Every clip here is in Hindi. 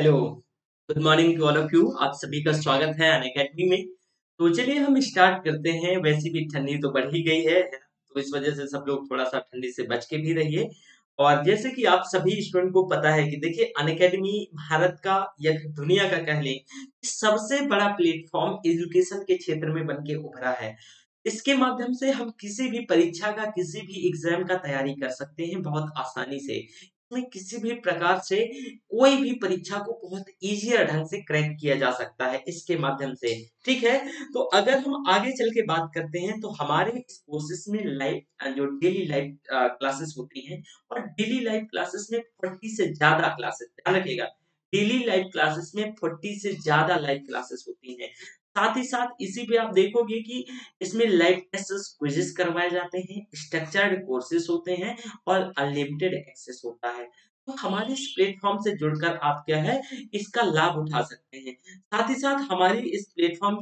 Hello, good morning to all of you. आप सभी का स्वागत है अनअकैडमी में। तो चलिए हम स्टार्ट करते हैं। वैसे भी ठंडी तो बढ़ ही गई है ना? तो इस वजह से सब लोग थोड़ा सा ठंडी से बच के भी रहिए। और जैसे कि आप सभी स्टूडेंट को पता है कि देखिए अनअकैडमी भारत का या फिर दुनिया का कह लें कि सबसे बड़ा प्लेटफॉर्म एजुकेशन के क्षेत्र में बन के उभरा है। इसके माध्यम से हम किसी भी परीक्षा का किसी भी एग्जाम का तैयारी कर सकते हैं बहुत आसानी से। इसमें किसी भी प्रकार से कोई भी परीक्षा को बहुत ईज़ियर ढंग से क्रैक किया जा सकता है इसके माध्यम से, ठीक है? तो अगर हम आगे चल के बात करते हैं तो हमारे इस कोर्सेज़ में जो डेली लाइव क्लासेस होती हैं और डेली लाइव क्लासेस में 40 से ज़्यादा क्लासेस ध्यान रखिएगा, डेली लाइव क्लासेस में 40 से ज़्यादा लाइव क्लासेस होती हैं। साथ ही साथ इसी पे आप देखोगे कि इसमें लाइव टेस्ट्स, क्विज़ेस करवाए जाते हैं, स्ट्रक्चर्ड कोर्सेज़ होते हैं और अनलिमिटेड एक्सेस होता है। तो हमारे इस प्लेटफ़ॉर्म से जुड़कर आप क्या है, इसका लाभ उठा सकते हैं। साथ ही साथ हमारी इस प्लेटफ़ॉर्म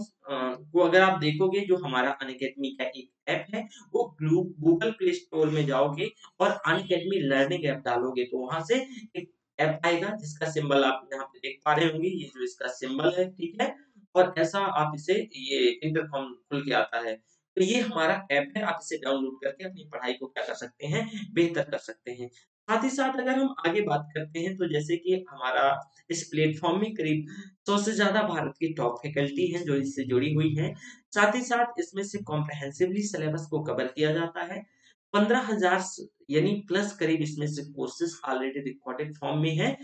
को अगर आप देखोगे जो हमारा अनअकैडमी का एक ऐप है, वो गूगल प्ले स्टोर में जाओगे और अनअकैडमी लर्निंग ऐप डालोगे तो वहाँ से एक ऐप आएगा जिसका सिंबल आप यहाँ पे देख पा रहे होंगे, ये जो इसका सिंबल है, ठीक है? और ऐसा आप इसे ये इंटरकॉम खुल के आता है। तो ये हमारा ऐप है, आप इसे डाउनलोड करके अपनी पढ़ाई को क्या कर सकते हैं, बेहतर कर सकते हैं। साथ ही साथ अगर हम आगे बात करते हैं तो जैसे कि हमारा इस प्लेटफ़ॉर्म में करीब 100 से ज़्यादा भारत की टॉप फैकल्टी हैं जो इससे जुड़ी हुई हैं। साथ ही साथ इसमें से कॉम्प्रिहेंसिवली सिलेबस को कवर किया जाता है। 15,000 यानी प्लस करीब इसमें से कोर्सेज़ ऑलरेडी रिकॉर्डेड फॉर्म में हैं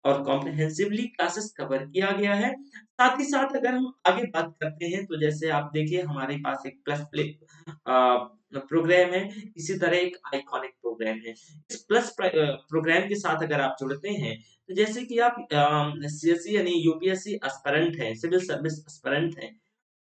और कॉम्प्रिहेंसिवली क्लासेस कवर किया गया है। साथ ही साथ अगर हम आगे बात करते हैं तो जैसे आप देखिए हमारे पास एक प्रोग्राम है, इसी तरह एक आइकॉनिक प्रोग्राम है। इस प्रोग्राम के साथ अगर आप जुड़ते हैं तो जैसे कि आप सीएससी यानी यूपीएससी एस्पिरेंट हैं, सिविल सर्विस एस्पिरेंट हैं,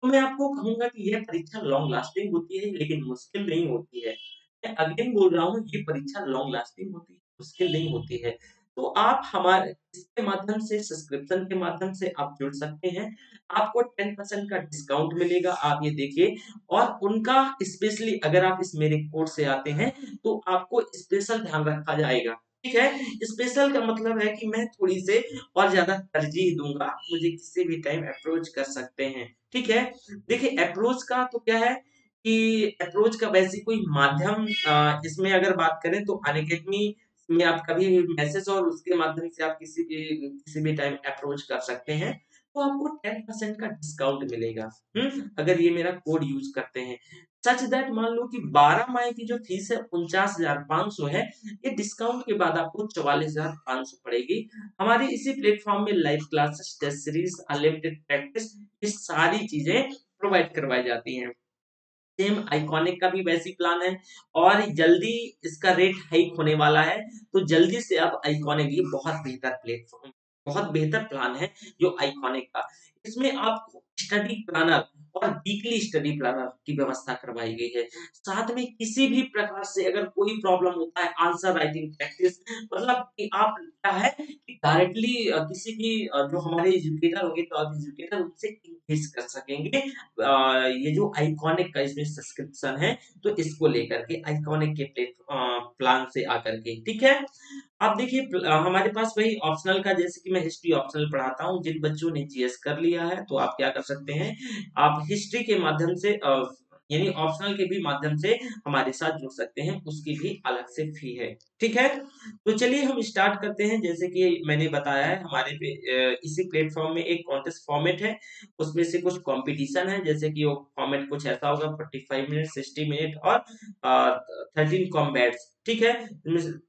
तो मैं आपको कहूँगा कि यह परीक्षा लॉन्ग लास्टिंग होती है लेकिन मुश्किल नहीं होती है। मैं अगेन बोल रहा हूँ ये परीक्षा लॉन्ग लास्टिंग होती है, मुश्किल नहीं होती है। तो आप हमारे इसके माध्यम से सब्सक्रिप्शन के माध्यम से आप जुड़ सकते हैं। आपको 10% का डिस्काउंट मिलेगा, आप ये देखिए और उनका स्पेशली अगर आप इस मेरे कोर्स से आते हैं, तो आपको स्पेशल ध्यान रखा जाएगा, ठीक है? स्पेशल का मतलब है कि मैं थोड़ी से और ज़्यादा तरजीह दूँगा, आप मुझे किसी भी टाइम अप्रोच कर सकते हैं, ठीक है? देखिए अप्रोच का तो क्या है कि अप्रोच का वैसे कोई माध्यम इसमें अगर बात करें तो अनअकैडमी में आप कभी भी मैसेज और उसके माध्यम से आप किसी भी टाइम अप्रोच कर सकते हैं, तो आपको 10% का डिस्काउंट मिलेगा। अगर ये मेरा कोड यूज़ करते हैं। सच दैट मान लो कि 12 माह की जो फीस है 49,500 है, ये डिस्काउंट के बाद आपको 44,500 पड़ेगी। हमारे इसी प्लेटफ़ॉर्म में live classes, test series, unlimited practice ये सारी चीज़ें प्रोवाइड करवाई जाती हैं। सेम आइकॉनिक का भी वैसी प्लान है और जल्दी इसका रेट हाइक होने वाला है, तो जल्दी से आप आइकॉनिक ये बहुत बेहतर प्लेटफ़ॉर्म बहुत बेहतर प्लान है जो आइकॉनिक का। इसमें आपको स्टडी प्लानर और वीकली स्टडी प्लानर की व्यवस्था करवाई गई है। साथ में किसी भी प्रकार से अगर कोई प्रॉब्लम होता है आंसर राइटिंग प्रैक्टिस मतलब कि आप क्या है कि डायरेक्टली किसी भी जो हमारे एजुकेटर होंगे तो आप एजुकेटर उनसे इंगेज कर सकेंगे ये जो आइकॉनिक का इसमें सब्सक्रिप्शन है तो इसको लेकर के आइकॉनिक के प्लान से आकर के ठीक है। अब देखिए हमारे पास वही ऑप्शनल का जैसे कि मैं हिस्ट्री ऑप्शनल पढ़ाता हूँ जिन बच्चों ने जीएस कर लिया है तो आप क्या कर सकते हैं आप हिस्ट्री के माध्यम से यानी ऑप्शनल के भी माध्यम से हमारे साथ जुड़ सकते हैं उसकी भी अलग से फी है ठीक है। तो चलिए हम स्टार्ट करते हैं जैसे कि मैंने बताया है हमारे पे इसी प्लेटफॉर्म में एक कॉन्टेस्ट फॉर्मेट है उसमें से कुछ कंपटीशन है जैसे कि वो फॉर्मेट कुछ ऐसा होगा 45 मिनट 60 मिनट और 13 कॉम्बैट्स ठीक है।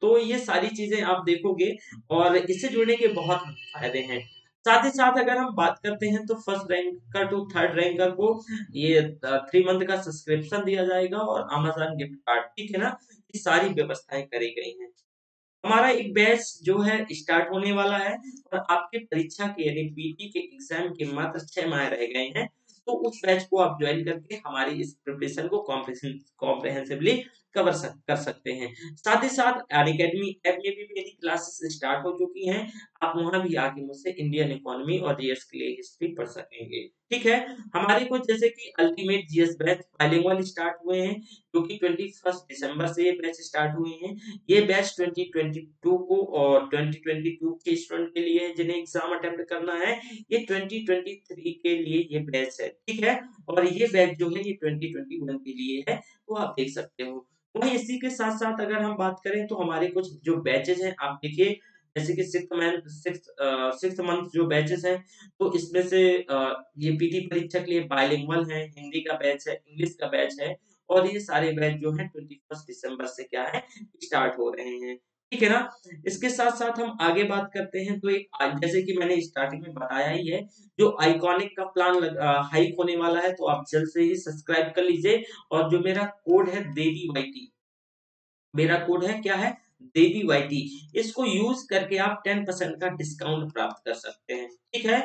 तो ये सारी चीजें आप देखोगे और इससे जुड़ने के बहुत फायदे हैं। साथ ही साथ अगर हम बात करते हैं तो first ranker to third ranker को ये 3 मंथ का सब्सक्रिप्शन दिया जाएगा और अमेज़न गिफ्ट कार्ड ठीक है ना। ये सारी व्यवस्थाएं करी गई हैं। हमारा एक बैच जो है स्टार्ट होने वाला है और आपके परीक्षा के यानी पीटी के एग्जाम के मात्र 6 माह रह गए हैं। तो उस बैच को आप ज्वाइन करके हमारी इस प्रिपरेशन को कॉम्प्रिहेंसिवली कर सकते हैं। साथ ही साथ अनअकैडमी ऐप में भी मेरी क्लासेस स्टार्ट हो चुकी हैं। आप वहाँ भी आके मुझसे इंडियन इकोनॉमी और जीएस के लिए हिस्ट्री पढ़ सकेंगे। ठीक है? हमारे कुछ जैसे कि ultimate GS batch bilingual start हुए हैं, जो कि 21 दिसंबर से ये बैच स्टार्ट हुए हैं। ये बैच 2022 को और 2022 के स्टूडेंट के लिए है जिन्हें एग्जाम अटेम्प्ट करना है। ये 2023 के लिए ये बैच है, ठीक है? और ये बैच जो है ये 2021 के लिए है, तो आप देख सकते हो। वहीं इसी के साथ-साथ अगर हम बात करें तो हमारे कुछ जो बैचेज़ हैं आप देखिए, जैसे कि 6th मंथ जो बैचेज़ हैं, तो इसमें से ये पीटी परीक्षा के लिए बाइलिंगुअल है, हिंदी का बैच है, इंग्लिश का बैच है और ये सारे बैच जो हैं 21 दिसंबर से क्या है स्टार्ट हो रहे हैं। ठीक है ना? इसके साथ-साथ हम आगे बात करते हैं तो एक जैसे कि मैंने स्टार्टिंग में बताया ही है, जो आइकॉनिक का प्लान हाइक होने वाला है तो आप जल्द से ही सब्सक्राइब कर लीजिए और जो मेरा कोड है देवी वाईटी, मेरा कोड है क्या है? देवी वाईटी, इसको यूज़ करके आप 10% का डिस्काउंट प्राप्त कर सकते हैं, ठीक है?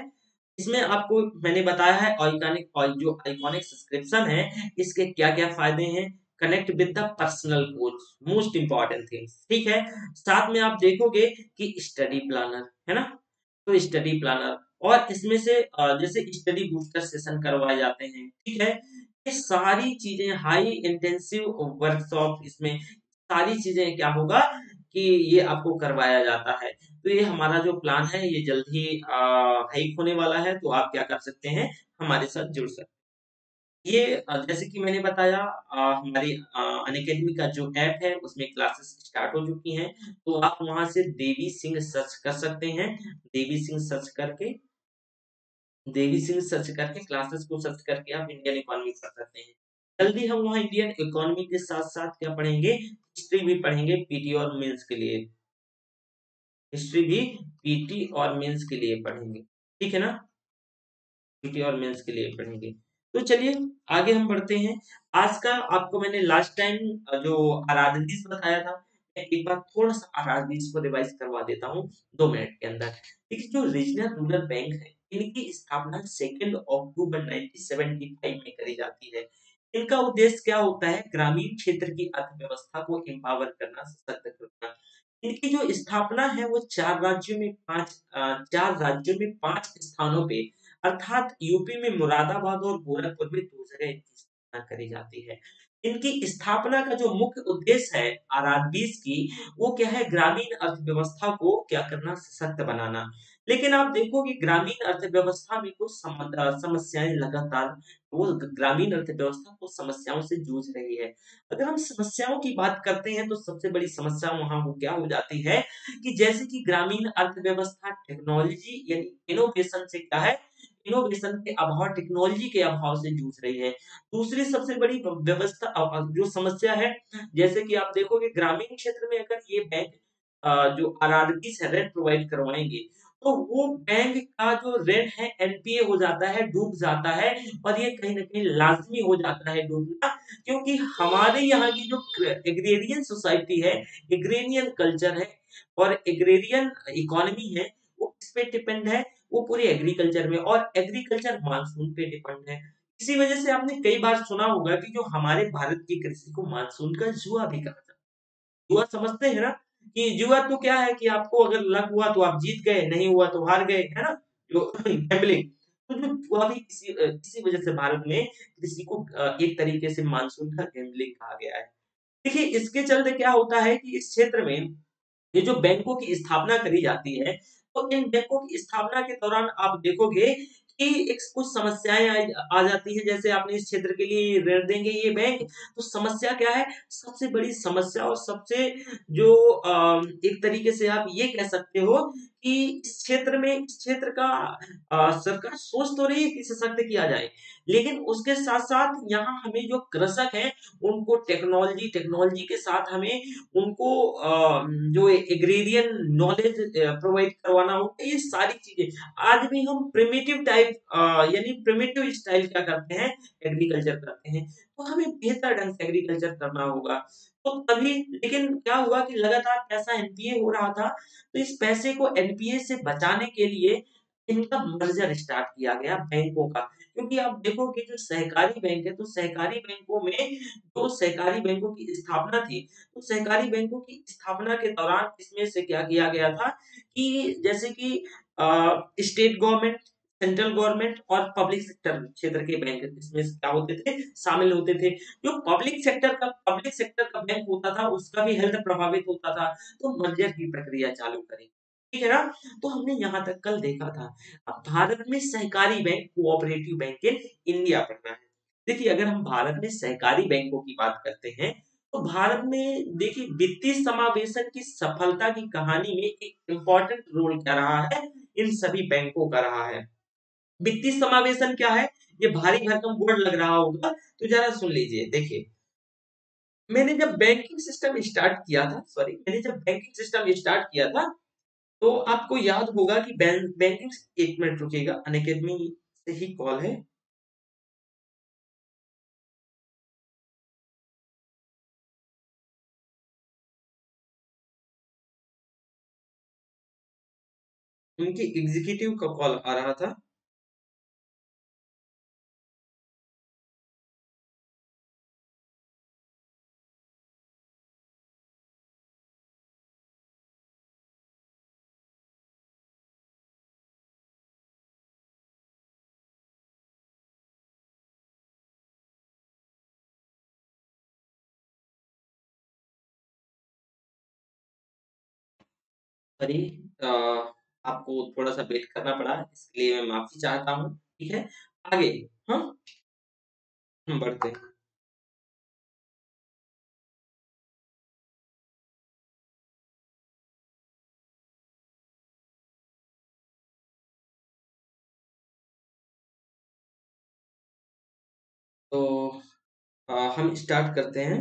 इसमें आपको मैंने बताया है आइकॉनिक और जो आइकॉनिक सब्सक्रिप्शन है, इसके क्या-क्या फ़ायदे हैं? Connect with the personal coach, most important things, ठीक है? साथ में आप देखोगे कि स्टडी प्लानर, है ना? तो स्टडी प्लानर और इसमें से जैसे स्टडी बूस्टर सेशन करवाए जाते हैं, ठीक है? ये सारी चीज़ें हाई इंटेंसिव वर्कशॉप इसमें सारी चीज़ें क्या होगा कि ये आपको करवाया जाता है। तो ये हमारा जो प्लान है ये जल्द ही हाइक होने वाला है, तो आप क्या कर सकते हैं, हमारे साथ जुड़ सकते हैं। ये जैसे कि मैंने बताया हमारी अनअकैडमी का जो ऐप है उसमें क्लासेस स्टार्ट हो चुकी हैं, तो आप वहाँ से देवी सिंह सर्च कर सकते हैं। देवी सिंह सर्च करके देवी सिंह सर्च करके क्लासेस को सर्च करके आप इंडियन इकोनॉमी पढ़ सकते हैं। जल्दी हम वहाँ इंडियन इकोनॉमी के साथ-साथ क्या पढ़ेंगे, हिस्ट्री भी पढ़ेंगे पीटी और मेंस के लिए। हिस्ट्री भी पीटी और मेंस के लिए पढ़ेंगे। ठीक है ना? पीटी और मेंस के लिए पढ़ेंगे। तो चलिए आगे हम बढ़ते हैं। आज का आपको मैंने लास्ट टाइम जो अराधनीस बताया था, मैं एक बार थोड़ा-सा अराधनीस को रिवाइज़ करवा देता हूँ 2 मिनट के अंदर। देखिए जो रीजनल रूरल बैंक है, इनकी स्थापना 2 अक्टूबर 1975 में करी जाती है। इनका उद्देश्य क्या होता है? ग्रामीण क्षेत्र की अर्थव्यवस्था को एम्पावर करना, सशक्त करना। इनकी जो स्थापना है वो 4 राज्यों में 5 स्थानों पे अर्थात यूपी में मुरादाबाद और गोरखपुर में 2 जगह इनकी स्थापना करी जाती है। इनकी स्थापना का जो मुख्य उद्देश्य है आरआरबीस की, वो क्या है ग्रामीण अर्थव्यवस्था को क्या करना सशक्त बनाना। लेकिन आप देखोगे ग्रामीण अर्थव्यवस्था में कुछ समस्याएँ लगातार वो ग्रामीण अर्थव्यवस्था कुछ समस्याओं से जूझ रही है। अगर हम समस्याओं की बात करते हैं तो सबसे बड़ी समस्या वहाँ वो क्या हो जाती है कि जैसे कि ग्रामीण अर्थव्यवस्था टेक्नोलॉजी यानी इनोवेशन से क्या है, इनोवेशन के अभाव टेक्नोलॉजी के अभाव से जूझ रही है। दूसरी सबसे बड़ी व्यवस्था जो समस्या है, जैसे कि आप देखोगे ग्रामीण क्षेत्र में अगर ये बैंक जो आरआरबी से ऋण प्रोवाइड करवाएँगे, तो वो बैंक का जो ऋण है एनपीए हो जाता है, डूब जाता है और ये कहीं न कहीं लाज़मी हो जाता है डूबना क्योंकि हमारे यहाँ की जो एग्रेरियन सोसाइटी है, एग्रेरियन कल्चर है और एग्रेरियन इकोनॉमी है, वो किस पे डिपेंड है? वो पूरे एग्रीकल्चर में और एग्रीकल्चर मानसून पे डिपेंड है। इसी वजह से आपने कई बार सुना होगा कि जो हमारे भारत की कृषि को मानसून का जुआ भी कहा जाता है। जुआ समझते हैं ना? कि जुआ तो क्या है कि आपको अगर लक हुआ तो आप जीत गए, नहीं हुआ तो हार गए, है ना? जो गैम्बलिंग तो जो जुआ भी इसी वजह से भारत में कृषि को एक तरीके से मानसून का गैम्बलिंग कहा गया है। देखिए, इसके चलते क्या होता है कि इस क्षेत्र में ये जो बैंकों की स्थापना करी जाती है, तो इन बैंकों की स्थापना के दौरान आप देखोगे कि एक कुछ समस्याएँ आ जाती हैं, जैसे आपने इस क्षेत्र के लिए ऋण देंगे ये बैंक, तो समस्या क्या है? सबसे बड़ी समस्या और सबसे जो एक तरीके से आप ये कह सकते हो कि इस क्षेत्र का सरकार सोच तो रही है कि सशक्त किया जाए, लेकिन उसके साथ-साथ यहाँ हमें जो कृषक हैं, उनको टेक्नोलॉजी के साथ हमें उनको जो एग्रीरियन नॉलेज प्रोवाइड करवाना होगा ये सारी चीज़ें। आज भी हम प्रिमिटिव टाइप यानी प्रिमिटिव स्टाइल क्या करते हैं एग्रीकल्चर करते हैं। तो हमें बेहतर ढंग से एग्रीकल्चर करना होगा। तो तभी लेकिन क्या हुआ कि लगातार पैसा एनपीए हो रहा था, तो इस पैसे को एनपीए से बचाने के लिए इनका मर्जर स्टार्ट किया गया बैंकों का। क्योंकि आप देखो कि जो सहकारी बैंक है, तो सहकारी बैंकों में जो सहकारी बैंकों की स्थापना थी, तो सहकारी बैंकों की स्थापना के दौरान इसमें से क्या किया गया था कि जैसे कि स्टेट गवर्नमेंट, सेंट्रल गवर्नमेंट और पब्लिक सेक्टर क्षेत्र के बैंक इसमें से क्या होते थे, शामिल होते थे। जो पब्लिक सेक्टर का बैंक होता था, उसका भी हेल्थ प्रभावित होता था, तो मर्जर की प्रक्रिया चालू करी। ठीक है ना? तो हमने यहाँ तक कल देखा था। अब भारत में सहकारी bank, cooperative bank in India पढ़ना है। देखिए, अगर हम भारत में सहकारी बैंकों की बात करते हैं, तो भारत में देखिए वित्तीय समावेशन की सफलता की कहानी में एक इम्पोर्टेंट रोल क्या रहा है, इन सभी बैंकों का रहा है। वित्तीय समावेशन क्या है? ये भारी भरकम वर्ड लग रहा होगा, तो जरा सुन लीजिए। देखिए, मैंने जब बैंकिंग सिस्टम स्टार्ट किया था, तो आपको याद होगा कि बैंकिंग, एक मिनट रुकिएगा, अनअकैडमी से ही कॉल है। उनकी एग्जीक्यूटिव का कॉल आ रहा था। सॉरी, आपको थोड़ा सा वेट करना पड़ा, इसके लिए मैं माफी चाहता हूँ। ठीक है, आगे। हाँ, हम बढ़ते हैं। तो हम स्टार्ट करते हैं।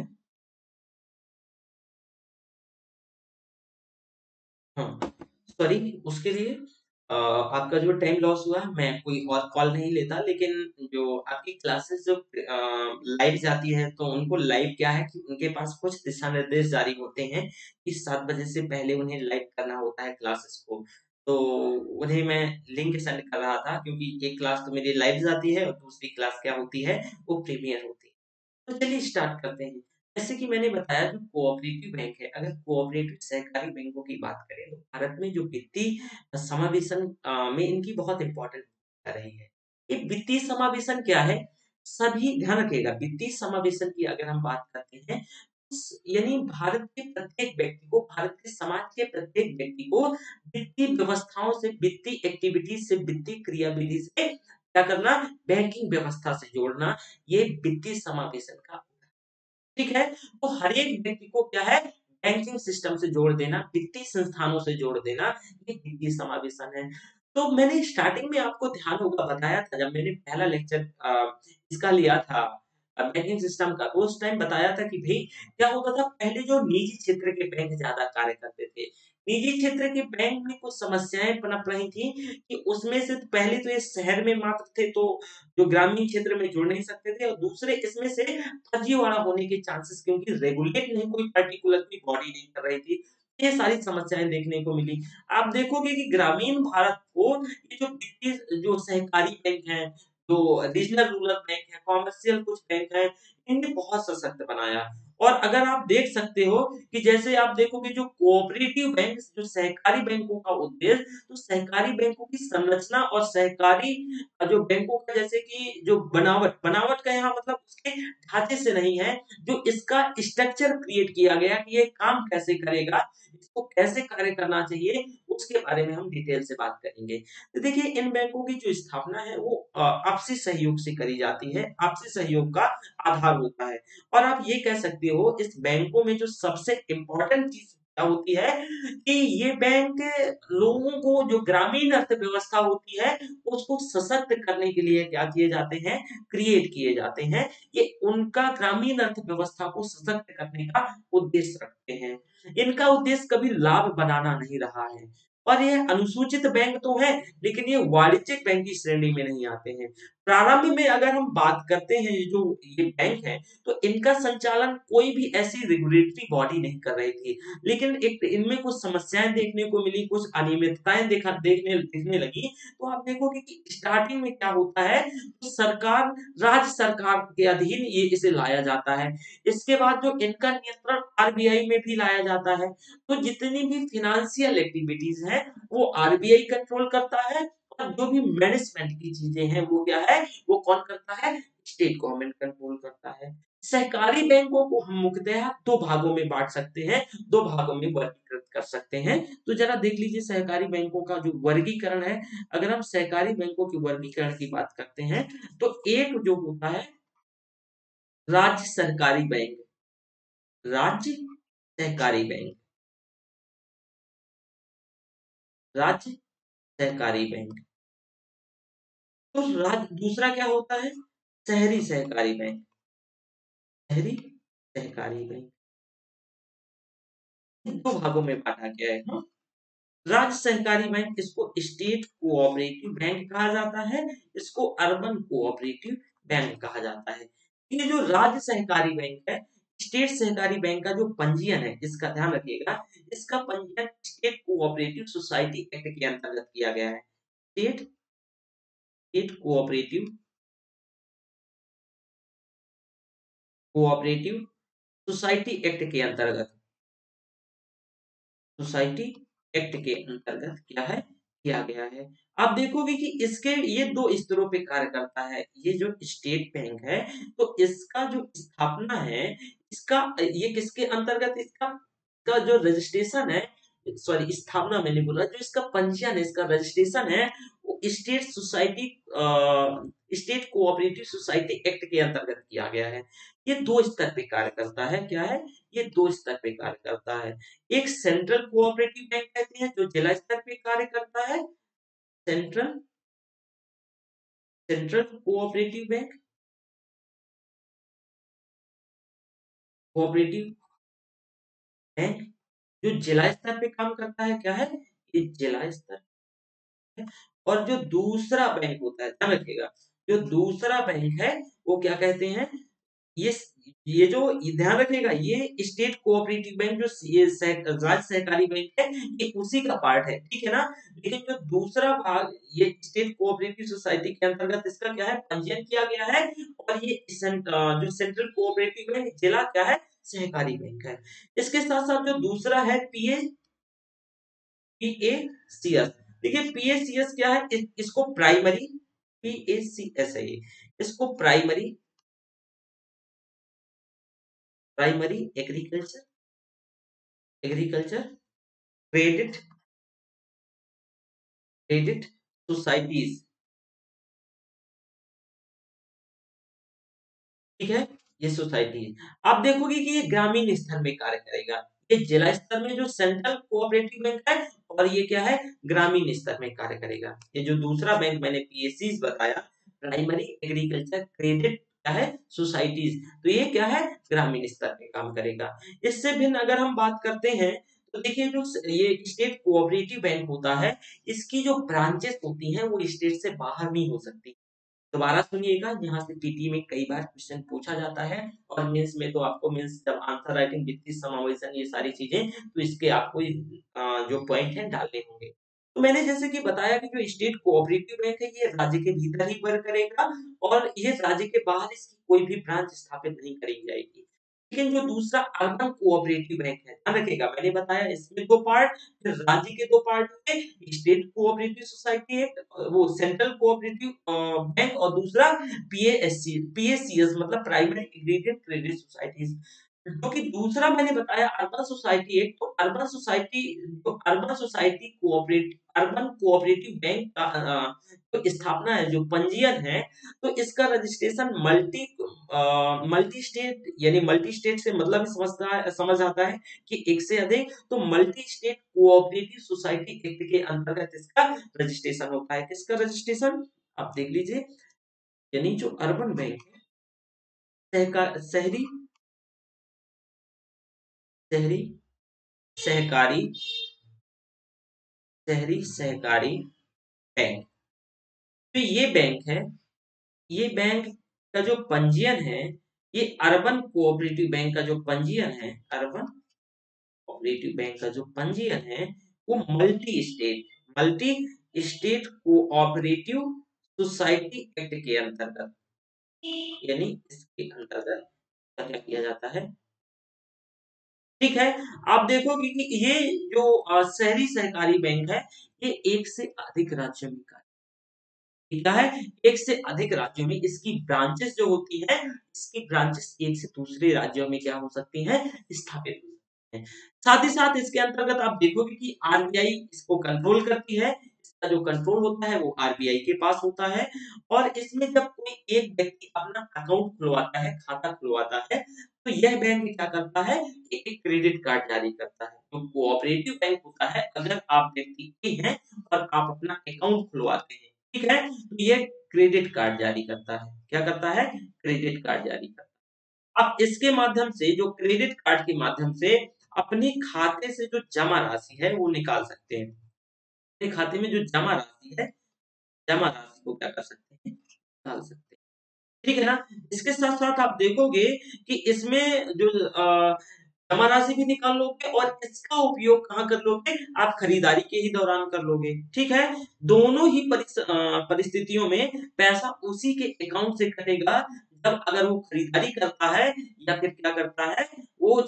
हाँ, सॉरी उसके लिए। आपका जो टाइम लॉस हुआ, मैं कोई और कॉल नहीं लेता, लेकिन जो आपकी क्लासेस जो लाइव जाती है, तो उनको लाइव क्या है कि उनके पास कुछ दिशा निर्देश जारी होते हैं कि 7 बजे से पहले उन्हें लाइव करना होता है क्लासेस को। तो उन्हें मैं लिंक सेंड कर रहा था, क्योंकि एक क्लास तो मेरी लाइव जाती है और दूसरी क्लास क्या होती है, वो प्रीमियर होती है। तो चलिए स्टार्ट करते हैं। जैसे कि मैंने बताया, जो कोऑपरेटिव बैंक है, अगर कोऑपरेटिव सहकारी बैंकों की बात करें, तो भारत में जो वित्तीय समावेशन में इनकी बहुत इंपॉर्टेंट भूमिका रही है। ये वित्तीय समावेशन क्या है? सभी ध्यान रखिएगा, वित्तीय समावेशन की अगर हम बात करते हैं, यानी भारत के प्रत्येक व्यक्ति को, भारत के समाज के प्रत्येक व्यक्ति को वित्तीय व्यवस्थाओं से, वित्तीय एक्टिविटीज से, वित्तीय क्रियाविधि से क्या करना, बैंकिंग व्यवस्था से जोड़ना, ये वित्तीय समावेशन का। ठीक है? तो हर एक व्यक्ति को क्या है, बैंकिंग सिस्टम से जोड़ देना, वित्तीय संस्थानों से जोड़ देना, ये वित्तीय समावेशन है। तो मैंने स्टार्टिंग में आपको ध्यान होगा बताया था, जब मैंने पहला लेक्चर इसका लिया था, बैंकिंग सिस्टम का, तो उस टाइम बताया था कि भई क्या होता था, पहले जो निजी क्षेत्र के बैंक ज़्यादा कार्य करते थे। निजी क्षेत्र के बैंक में कुछ समस्याएँ पनप रही थी कि उसमें से पहले तो ये शहर में मात्र थे, तो जो ग्रामीण क्षेत्र में जुड़ नहीं सकते थे, और दूसरे इसमें से फर्जीवाड़ा होने के चांसेस, क्योंकि रेगुलेट नहीं, कोई पर्टिकुलर कोई बॉडी नहीं कर रही थी। ये सारी समस्याएँ देखने को मिली। आप देखोगे कि ग्रामीण भारत को ये जो वित्तीय जो सहकारी बैंक हैं, जो रीजनल रूरल बैंक है, कॉमर्शियल कुछ बैंक हैं, इनने बहुत सशक्त बनाया। और अगर आप देख सकते हो कि जैसे आप देखोगे, जो कोऑपरेटिव बैंक, जो सहकारी बैंकों का उद्देश्य, तो सहकारी बैंकों की संरचना और सहकारी जो बैंकों का, जैसे कि जो बनावट, बनावट का यहाँ मतलब उसके ढांचे से नहीं है, जो इसका स्ट्रक्चर क्रिएट किया गया कि ये काम कैसे करेगा, इसको कैसे कार्य करना चाहिए, उसके बारे में हम डिटेल से बात करेंगे। तो देखिए, इन बैंकों की जो स्थापना है, वो आपसी सहयोग से करी जाती है, आपसी सहयोग का आधार होता है। और आप ये कह सकते हो, इस बैंकों में जो सबसे इम्पोर्टेंट चीज़ क्या होती है कि ये बैंक लोगों को, जो ग्रामीण अर्थव्यवस्था होती है, उसको सशक्त करने के लिए क्या किए जाते हैं, क्रिएट किए जाते हैं। ये उनका ग्रामीण अर्थव्यवस्था को सशक्त करने का उद्देश्य रखते हैं। इनका उद्देश्य कभी लाभ बनाना नहीं रहा है। और ये अनुसूचित बैंक तो है, लेकिन ये वाणिज्यिक बैंक की श्रेणी में नहीं आते हैं। प्रारंभ में अगर हम बात करते हैं, ये जो ये बैंक है, तो इनका संचालन कोई भी ऐसी रेगुलेटरी बॉडी नहीं कर रही थी। लेकिन एक इनमें कुछ समस्याएँ देखने को मिली, कुछ अनियमितताएँ देखने दिखने लगी। तो आप देखोगे कि स्टार्टिंग में क्या होता है, तो सरकार राज्य सरकार के अधीन ये इसे लाया जाता है। इसके बाद जो इनका नियंत्रण आरबीआई में भी लाया जाता है। तो जितनी भी फ़ाइनेंशियल एक्टिविटीज़ हैं, वो आरबीआई कंट्रोल करता है, और जो भी मैनेजमेंट की चीज़ें हैं, वो क्या है, वो कौन करता है? स्टेट गवर्नमेंट कंट्रोल करता है। सहकारी बैंकों को हम मुख्यतः 2 भागों में बाँट सकते हैं, 2 भागों में वर्गीकृत कर सकते हैं। तो ज़रा देख लीजिए सहकारी बैंकों का जो वर्गीकरण है, अगर हम सहकारी बैंकों के वर्गीकरण की बात करते हैं, तो एक जो होता है राज्य सरकारी बैंक, राज्य सहकारी बैंक, राज्य सहकारी बैंक। तो दूसरा क्या होता है? शहरी सहकारी बैंक, शहरी सहकारी बैंक। 2 भागों में बाँटा गया है। हाँ? राज्य सहकारी बैंक, इसको स्टेट कोऑपरेटिव बैंक कहा जाता है, इसको अर्बन कोऑपरेटिव बैंक कहा जाता है। ये जो राज्य सहकारी बैंक है, स्टेट सहकारी बैंक का जो पंजीयन है, इसका ध्यान रखिएगा, इसका पंजीयन स्टेट कोऑपरेटिव सोसाइटी एक्ट के अंतर्गत किया गया है। State state cooperative society act के अंतर्गत, सोसाइटी एक्ट के अंतर्गत क्या है, किया गया है। आप देखोगे कि इसके ये 2 स्तरों पे कार्य करता है। ये जो स्टेट बैंक है, तो इसका जो स्थापना है, इसका ये किसके अंतर्गत, इसका का जो रजिस्ट्रेशन है, सॉरी स्थापना मैंने बोला, जो इसका पंजीयन है, इसका रजिस्ट्रेशन है, वो स्टेट कोऑपरेटिव सोसाइटी एक्ट के अंतर्गत किया गया है। ये 2 स्तर पे कार्य करता है, क्या है? ये 2 स्तर पे कार्य करता है। एक सेंट्रल कोऑपरेटिव बैंक कहते हैं, जो जिला स्तर पे कार्य करता है। Central central cooperative bank, cooperative bank जो जिला स्तर पे काम करता है, क्या है? ये जिला स्तर है। और जो दूसरा बैंक होता है, ध्यान रखिएगा, जो दूसरा बैंक है, वो क्या कहते हैं? ये ये जो ध्यान रखिएगा, ये स्टेट कोऑपरेटिव बैंक, जो राज्य सहकारी बैंक है, ये उसी का पार्ट है, ठीक है ना? लेकिन जो दूसरा भाग, ये स्टेट कोऑपरेटिव सोसाइटी के अंतर्गत इसका क्या है, पंजीयन किया गया है, और ये जो सेंट्रल कोऑपरेटिव बैंक जिला क्या है, सहकारी बैंक है। इसके साथ साथ जो दूसरा है पीएसीएस, देखिए पीएसीएस क्या है, इसको प्राइमरी, पीएसीएस है ये, इसको primary agriculture agriculture credit credit societies, ठीक है, ये सोसाइटी है। आप देखोगे कि ये ग्रामीण स्तर में कार्य करेगा। ये जिला स्तर में जो सेंट्रल कोऑपरेटिव बैंक है, और ये क्या है, ग्रामीण स्तर में कार्य करेगा। ये जो दूसरा बैंक मैंने पीएससीज बताया, प्राइमरी एग्रीकल्चर क्रेडिट क्या है, सोसाइटीज, तो ये क्या है, ग्रामीण स्तर पे काम करेगा। इससे भिन्न अगर हम बात करते हैं, तो देखिए जो ये स्टेट कोऑपरेटिव बैंक होता है, इसकी जो ब्रांचेस होती हैं, वो स्टेट से बाहर नहीं हो सकती। दोबारा सुनिएगा, यहाँ से टीटी में कई बार क्वेश्चन पूछा जाता है, और मेंस में तो आपको मेंस जब आंसर राइटिंग, वित्तीय समावेशन, ये सारी चीजें, तो इसके आपको जो पॉइंट है डालने होंगे। तो मैंने जैसे कि बताया कि जो स्टेट कोऑपरेटिव बैंक है, ये राज्य के भीतर ही वर्क करेगा, और ये राज्य के बाहर इसकी कोई भी ब्रांच स्थापित नहीं करी जाएगी। लेकिन जो दूसरा अर्बन कोऑपरेटिव बैंक है, ध्यान रखिएगा, मैंने बताया इसमें 2 पार्ट, फिर राज्य के 2 पार्ट होंगे, स्टेट कोऑपरेटिव सोसाइटी एक्ट, वो सेंट्रल कोऑपरेटिव बैंक, और दूसरा पीएसीएस मतलब प्राइमरी इंग्रेडिएंट क्रेडिट सोसाइटीज। जो कि दूसरा मैंने बताया अर्बन सोसाइटी एक्ट, तो urban society urban cooperative bank का जो स्थापना है, जो पंजीयन है, तो इसका रजिस्ट्रेशन मल्टी स्टेट, यानी मल्टी स्टेट से मतलब समझ आता है कि एक से अधिक, तो multi state cooperative society act के अंतर्गत इसका रजिस्ट्रेशन होता है। किसका रजिस्ट्रेशन, आप देख लीजिए, यानी जो अर्बन बैंक है, शहरी शहरी सहकारी शहरी सहकारी बैंक। तो ये बैंक है, ये बैंक का जो पंजीयन है, ये अर्बन कोऑपरेटिव बैंक का जो पंजीयन है, अर्बन कोऑपरेटिव बैंक का जो पंजीयन है, वो multi state cooperative society act के अंतर्गत, यानी इसके अंतर्गत क्या किया जाता है। ठीक है, आप देखोगे कि ये जो शहरी सहकारी बैंक है, ये एक से अधिक राज्यों में क्या है, एक से अधिक राज्यों में इसकी ब्रांचेस जो होती है, इसकी ब्रांचेस एक से दूसरे राज्यों में क्या हो सकती हैं, स्थापित हो सकती हैं। साथ ही साथ इसके अंतर्गत आप देखोगे कि आरबीआई इसको कंट्रोल करती है, इसका जो कंट्रोल होता है वो आरबीआई के पास होता है। और इसमें जब कोई एक व्यक्ति अपना अकाउंट खुलवाता है, खाता खुलवाता है, तो यह बैंक क्या करता है कि एक क्रेडिट कार्ड जारी करता है। तो कोऑपरेटिव बैंक होता है, अगर आप व्यक्ति हैं और आप अपना अकाउंट खुलवाते हैं, ठीक है, तो ये क्रेडिट कार्ड जारी करता है। क्या करता है, क्रेडिट कार्ड जारी करता है। अब इसके माध्यम से, जो क्रेडिट कार्ड के माध्यम से अपने खाते से जो जमा राशि है वो निकाल सकते हैं। अपने खाते में जो जमा राशि है, जमा राशि को क्या कर सकते हैं, निकाल सकते हैं। ठीक है ना? इसके साथ-साथ आप देखोगे कि इसमें जो जमा राशि भी निकाल लोगे और इसका उपयोग कहाँ कर लोगे? आप खरीदारी के ही दौरान कर लोगे। ठीक है? दोनों ही परिस्थितियों में पैसा उसी के अकाउंट से कटेगा, जब अगर वो खरीदारी करता है या फिर क्या करता है, वो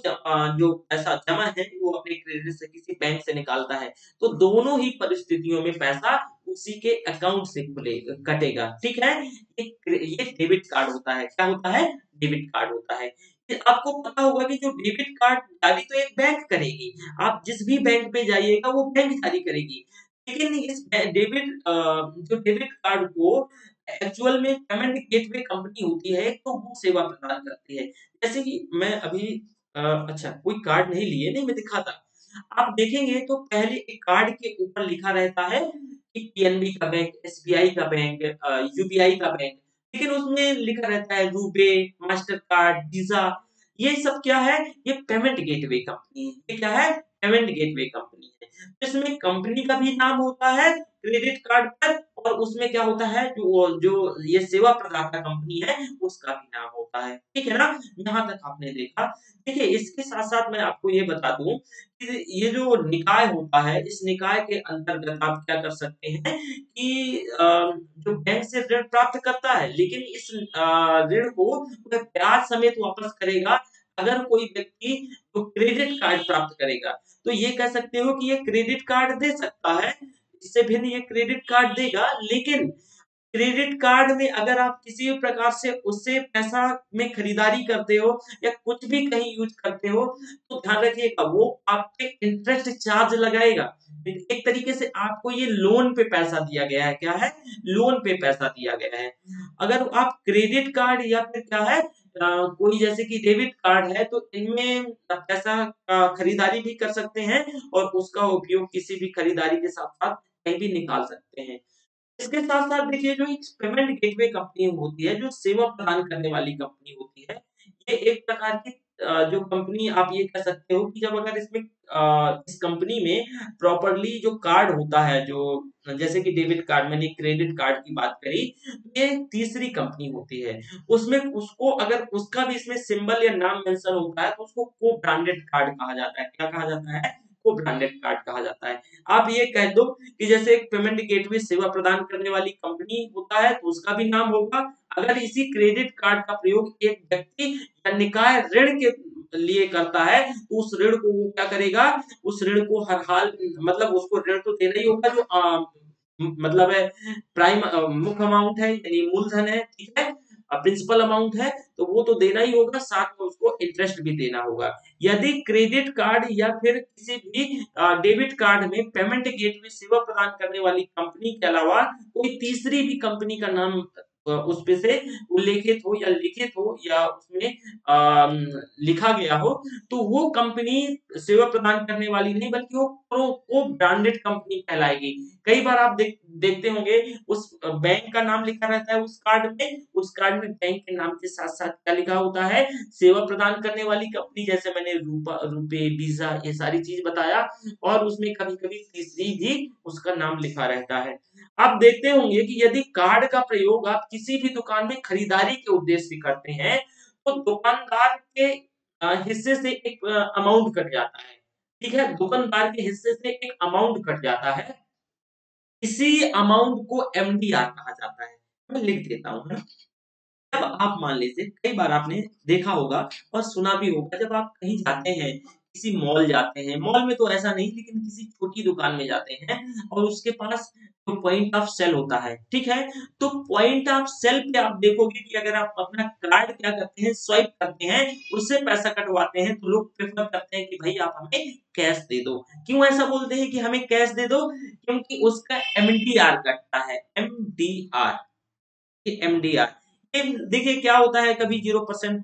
जो पैसा जमा है वो अपने क्रेडिट से किसी बैंक से निकालता है। तो दोनों ही परिस्थितियों में पैसा उसी के अकाउंट से कटेगा। ठीक है? ये डेबिट कार्ड होता है। क्या होता है? डेबिट कार्ड होता है। फिर आपको पता होगा कि जो डेबिट कार्ड जारी तो एक बैंक करेगी। आप जिस भी बैंक पे जाइएगा वो बैंक जारी करेगी। लेकिन इस जो डेबिट कार्ड को एक्चुअल में पेमेंट गेटवे कंपनी होती है, तो वो सेवा प्रदान करती है। जैसे कि मैं अभी अच्छा कोई कार्ड नहीं लिए, नहीं मैं दिखाता। आप देखेंगे तो पहले एक कार्ड के ऊपर लिखा रहता है कि पीएनबी का बैंक, एसबीआई का बैंक, यूबीआई का बैंक, लेकिन उसमें लिखा रहता है रुपे, मास्टर कार्ड, वीज़ा, ये सब क्या है? ये पेमेंट गेटवे कंपनी है। ये क्या है? पेमेंट गेटवे कंपनी है। इसमें कंपनी का भी नाम होता है क्रेडिट कार्ड पर, और उसमें क्या होता है, जो ये सेवा प्रदाता कंपनी है उसका भी नाम होता है। ठीक है ना? यहाँ तक आपने देखा। देखिए, इसके साथ-साथ मैं आपको ये बता दूँ कि ये जो निकाय होता है, इस निकाय के अंतर्गत आप क्या कर सकते हैं कि जो बैंक से ऋण प्राप्त करता है, लेकिन इस ऋण को वह ब्याज समेत वापस करेगा, अगर कोई व्यक्ति तो क्रेडिट कार्ड प्राप्त करेगा। तो ये कह सकते हो कि ये क्रेडिट कार्ड दे सकता है, इससे भिन्न ये क्रेडिट कार्ड देगा, लेकिन क्रेडिट कार्ड में अगर आप किसी भी प्रकार से उससे पैसा में खरीदारी करते हो या कुछ भी कहीं यूज़ करते हो, तो ध्यान रखिएगा वो आप पे इंटरेस्ट चार्ज लगाएगा। एक तरीके से आपको ये लोन पे पैसा दिया गया है, क्या है? लोन पे पैसा दिया गया है। अगर आप क्रेडिट कार्ड या फिर क्या है कोई जैसे कि डेबिट कार्ड है, तो इनमें पैसा खरीदारी भी कर सकते हैं और उसका उपयोग किसी भी खरीदारी के साथ-साथ कहीं भी निकाल सकते हैं। इसके साथ-साथ देखिए, जो एक पेमेंट गेटवे कंपनी होती है, जो सेवा प्रदान करने वाली कंपनी होती है, ये एक प्रकार की जो कंपनी आप ये कह सकते हो कि जब अगर इसमें इस कंपनी में प्रॉपर्ली जो कार्ड होता है, जो जैसे कि डेबिट कार्ड, मैंने क्रेडिट कार्ड की बात करी, ये तीसरी कंपनी होती है। उसमें उसको अगर उसका भी इसमें सिंबल या नाम मेंशन होता है, तो उसको को-ब्रांडेड कार्ड कहा जाता है। क्या कहा जाता है? को-ब्रांडेड कार्ड कहा जाता है। आप ये कह दो कि जैसे एक पेमेंट गेटवे सेवा प्रदान करने वाली कंपनी होता है, तो उसका भी नाम होगा। अगर इसी क्रेडिट कार्ड का प्रयोग एक व्यक्ति या निकाय ऋण के लिए करता है, तो उस ऋण को वो क्या करेगा, उस ऋण को हर हाल मतलब उसको ऋण तो देना ही होगा, जो मतलब है मुख्य अमाउंट है यानी मूलधन है, ठीक है? प्रिंसिपल अमाउंट है, तो वो तो देना ही होगा, साथ में उसको इंटरेस्ट भी देना होगा। यदि क्रेडिट कार्ड या फिर किसी भी डेबिट कार्ड में पेमेंट गेटवे सेवा प्रदान करने वाली कंपनी के अलावा कोई तीसरी भी कंपनी का नाम उस पे से उल्लेखित हो या लिखित हो या उसमें अम, लिखा गया हो, तो वो कंपनी सेवा प्रदान करने वाली नहीं बल्कि वो ब्रांडेड कंपनी कहलाएगी। कई बार आप देखते होंगे उस बैंक का नाम लिखा रहता है उस कार्ड में बैंक के नाम के साथ-साथ क्या लिखा होता है, सेवा प्रदान करने वाली कंपनी, जैसे मैंने रुपे, वीज़ा ये सारी चीज़ बताया, और उसमें कभी-कभी तीसरी भी उसका नाम लिखा रहता है। आप देखते होंगे कि यदि कार्ड का प्रयोग आप किसी भी दुकान में खरीदारी के उद्देश्य से करते हैं, तो दुकानदार के हिस्से से एक अमाउंट कट जाता है। ठीक है? दुकानदार के हिस्से से एक अमाउंट कट जाता है। इसी अमाउंट को एमडीआर कहा जाता है। मैं लिख देता हूँ, है ना? जब आप मान लीजिए कई बार आपने देखा होगा और सुना भी होगा, जब आप कहीं जाते हैं, किसी मॉल जाते हैं, मॉल में तो ऐसा नहीं लेकिन किसी छोटी दुकान में जाते हैं और उसके पास तो पॉइंट ऑफ सेल होता है, ठीक है? तो पॉइंट ऑफ सेल पे आप देखोगे कि अगर आप अपना कार्ड क्या करते हैं, स्वाइप करते हैं, उससे पैसा कटवाते हैं, तो लोग प्रेफ़र करते हैं कि भई आप हमें कैश दे दो। क्यों ऐसा बोलते हैं कि हमें कैश दे दो? क्योंकि उसका एमडीआर कटता है, एमडीआर। ये एमडीआर, ये देखिए क्या होता है, कभी 0%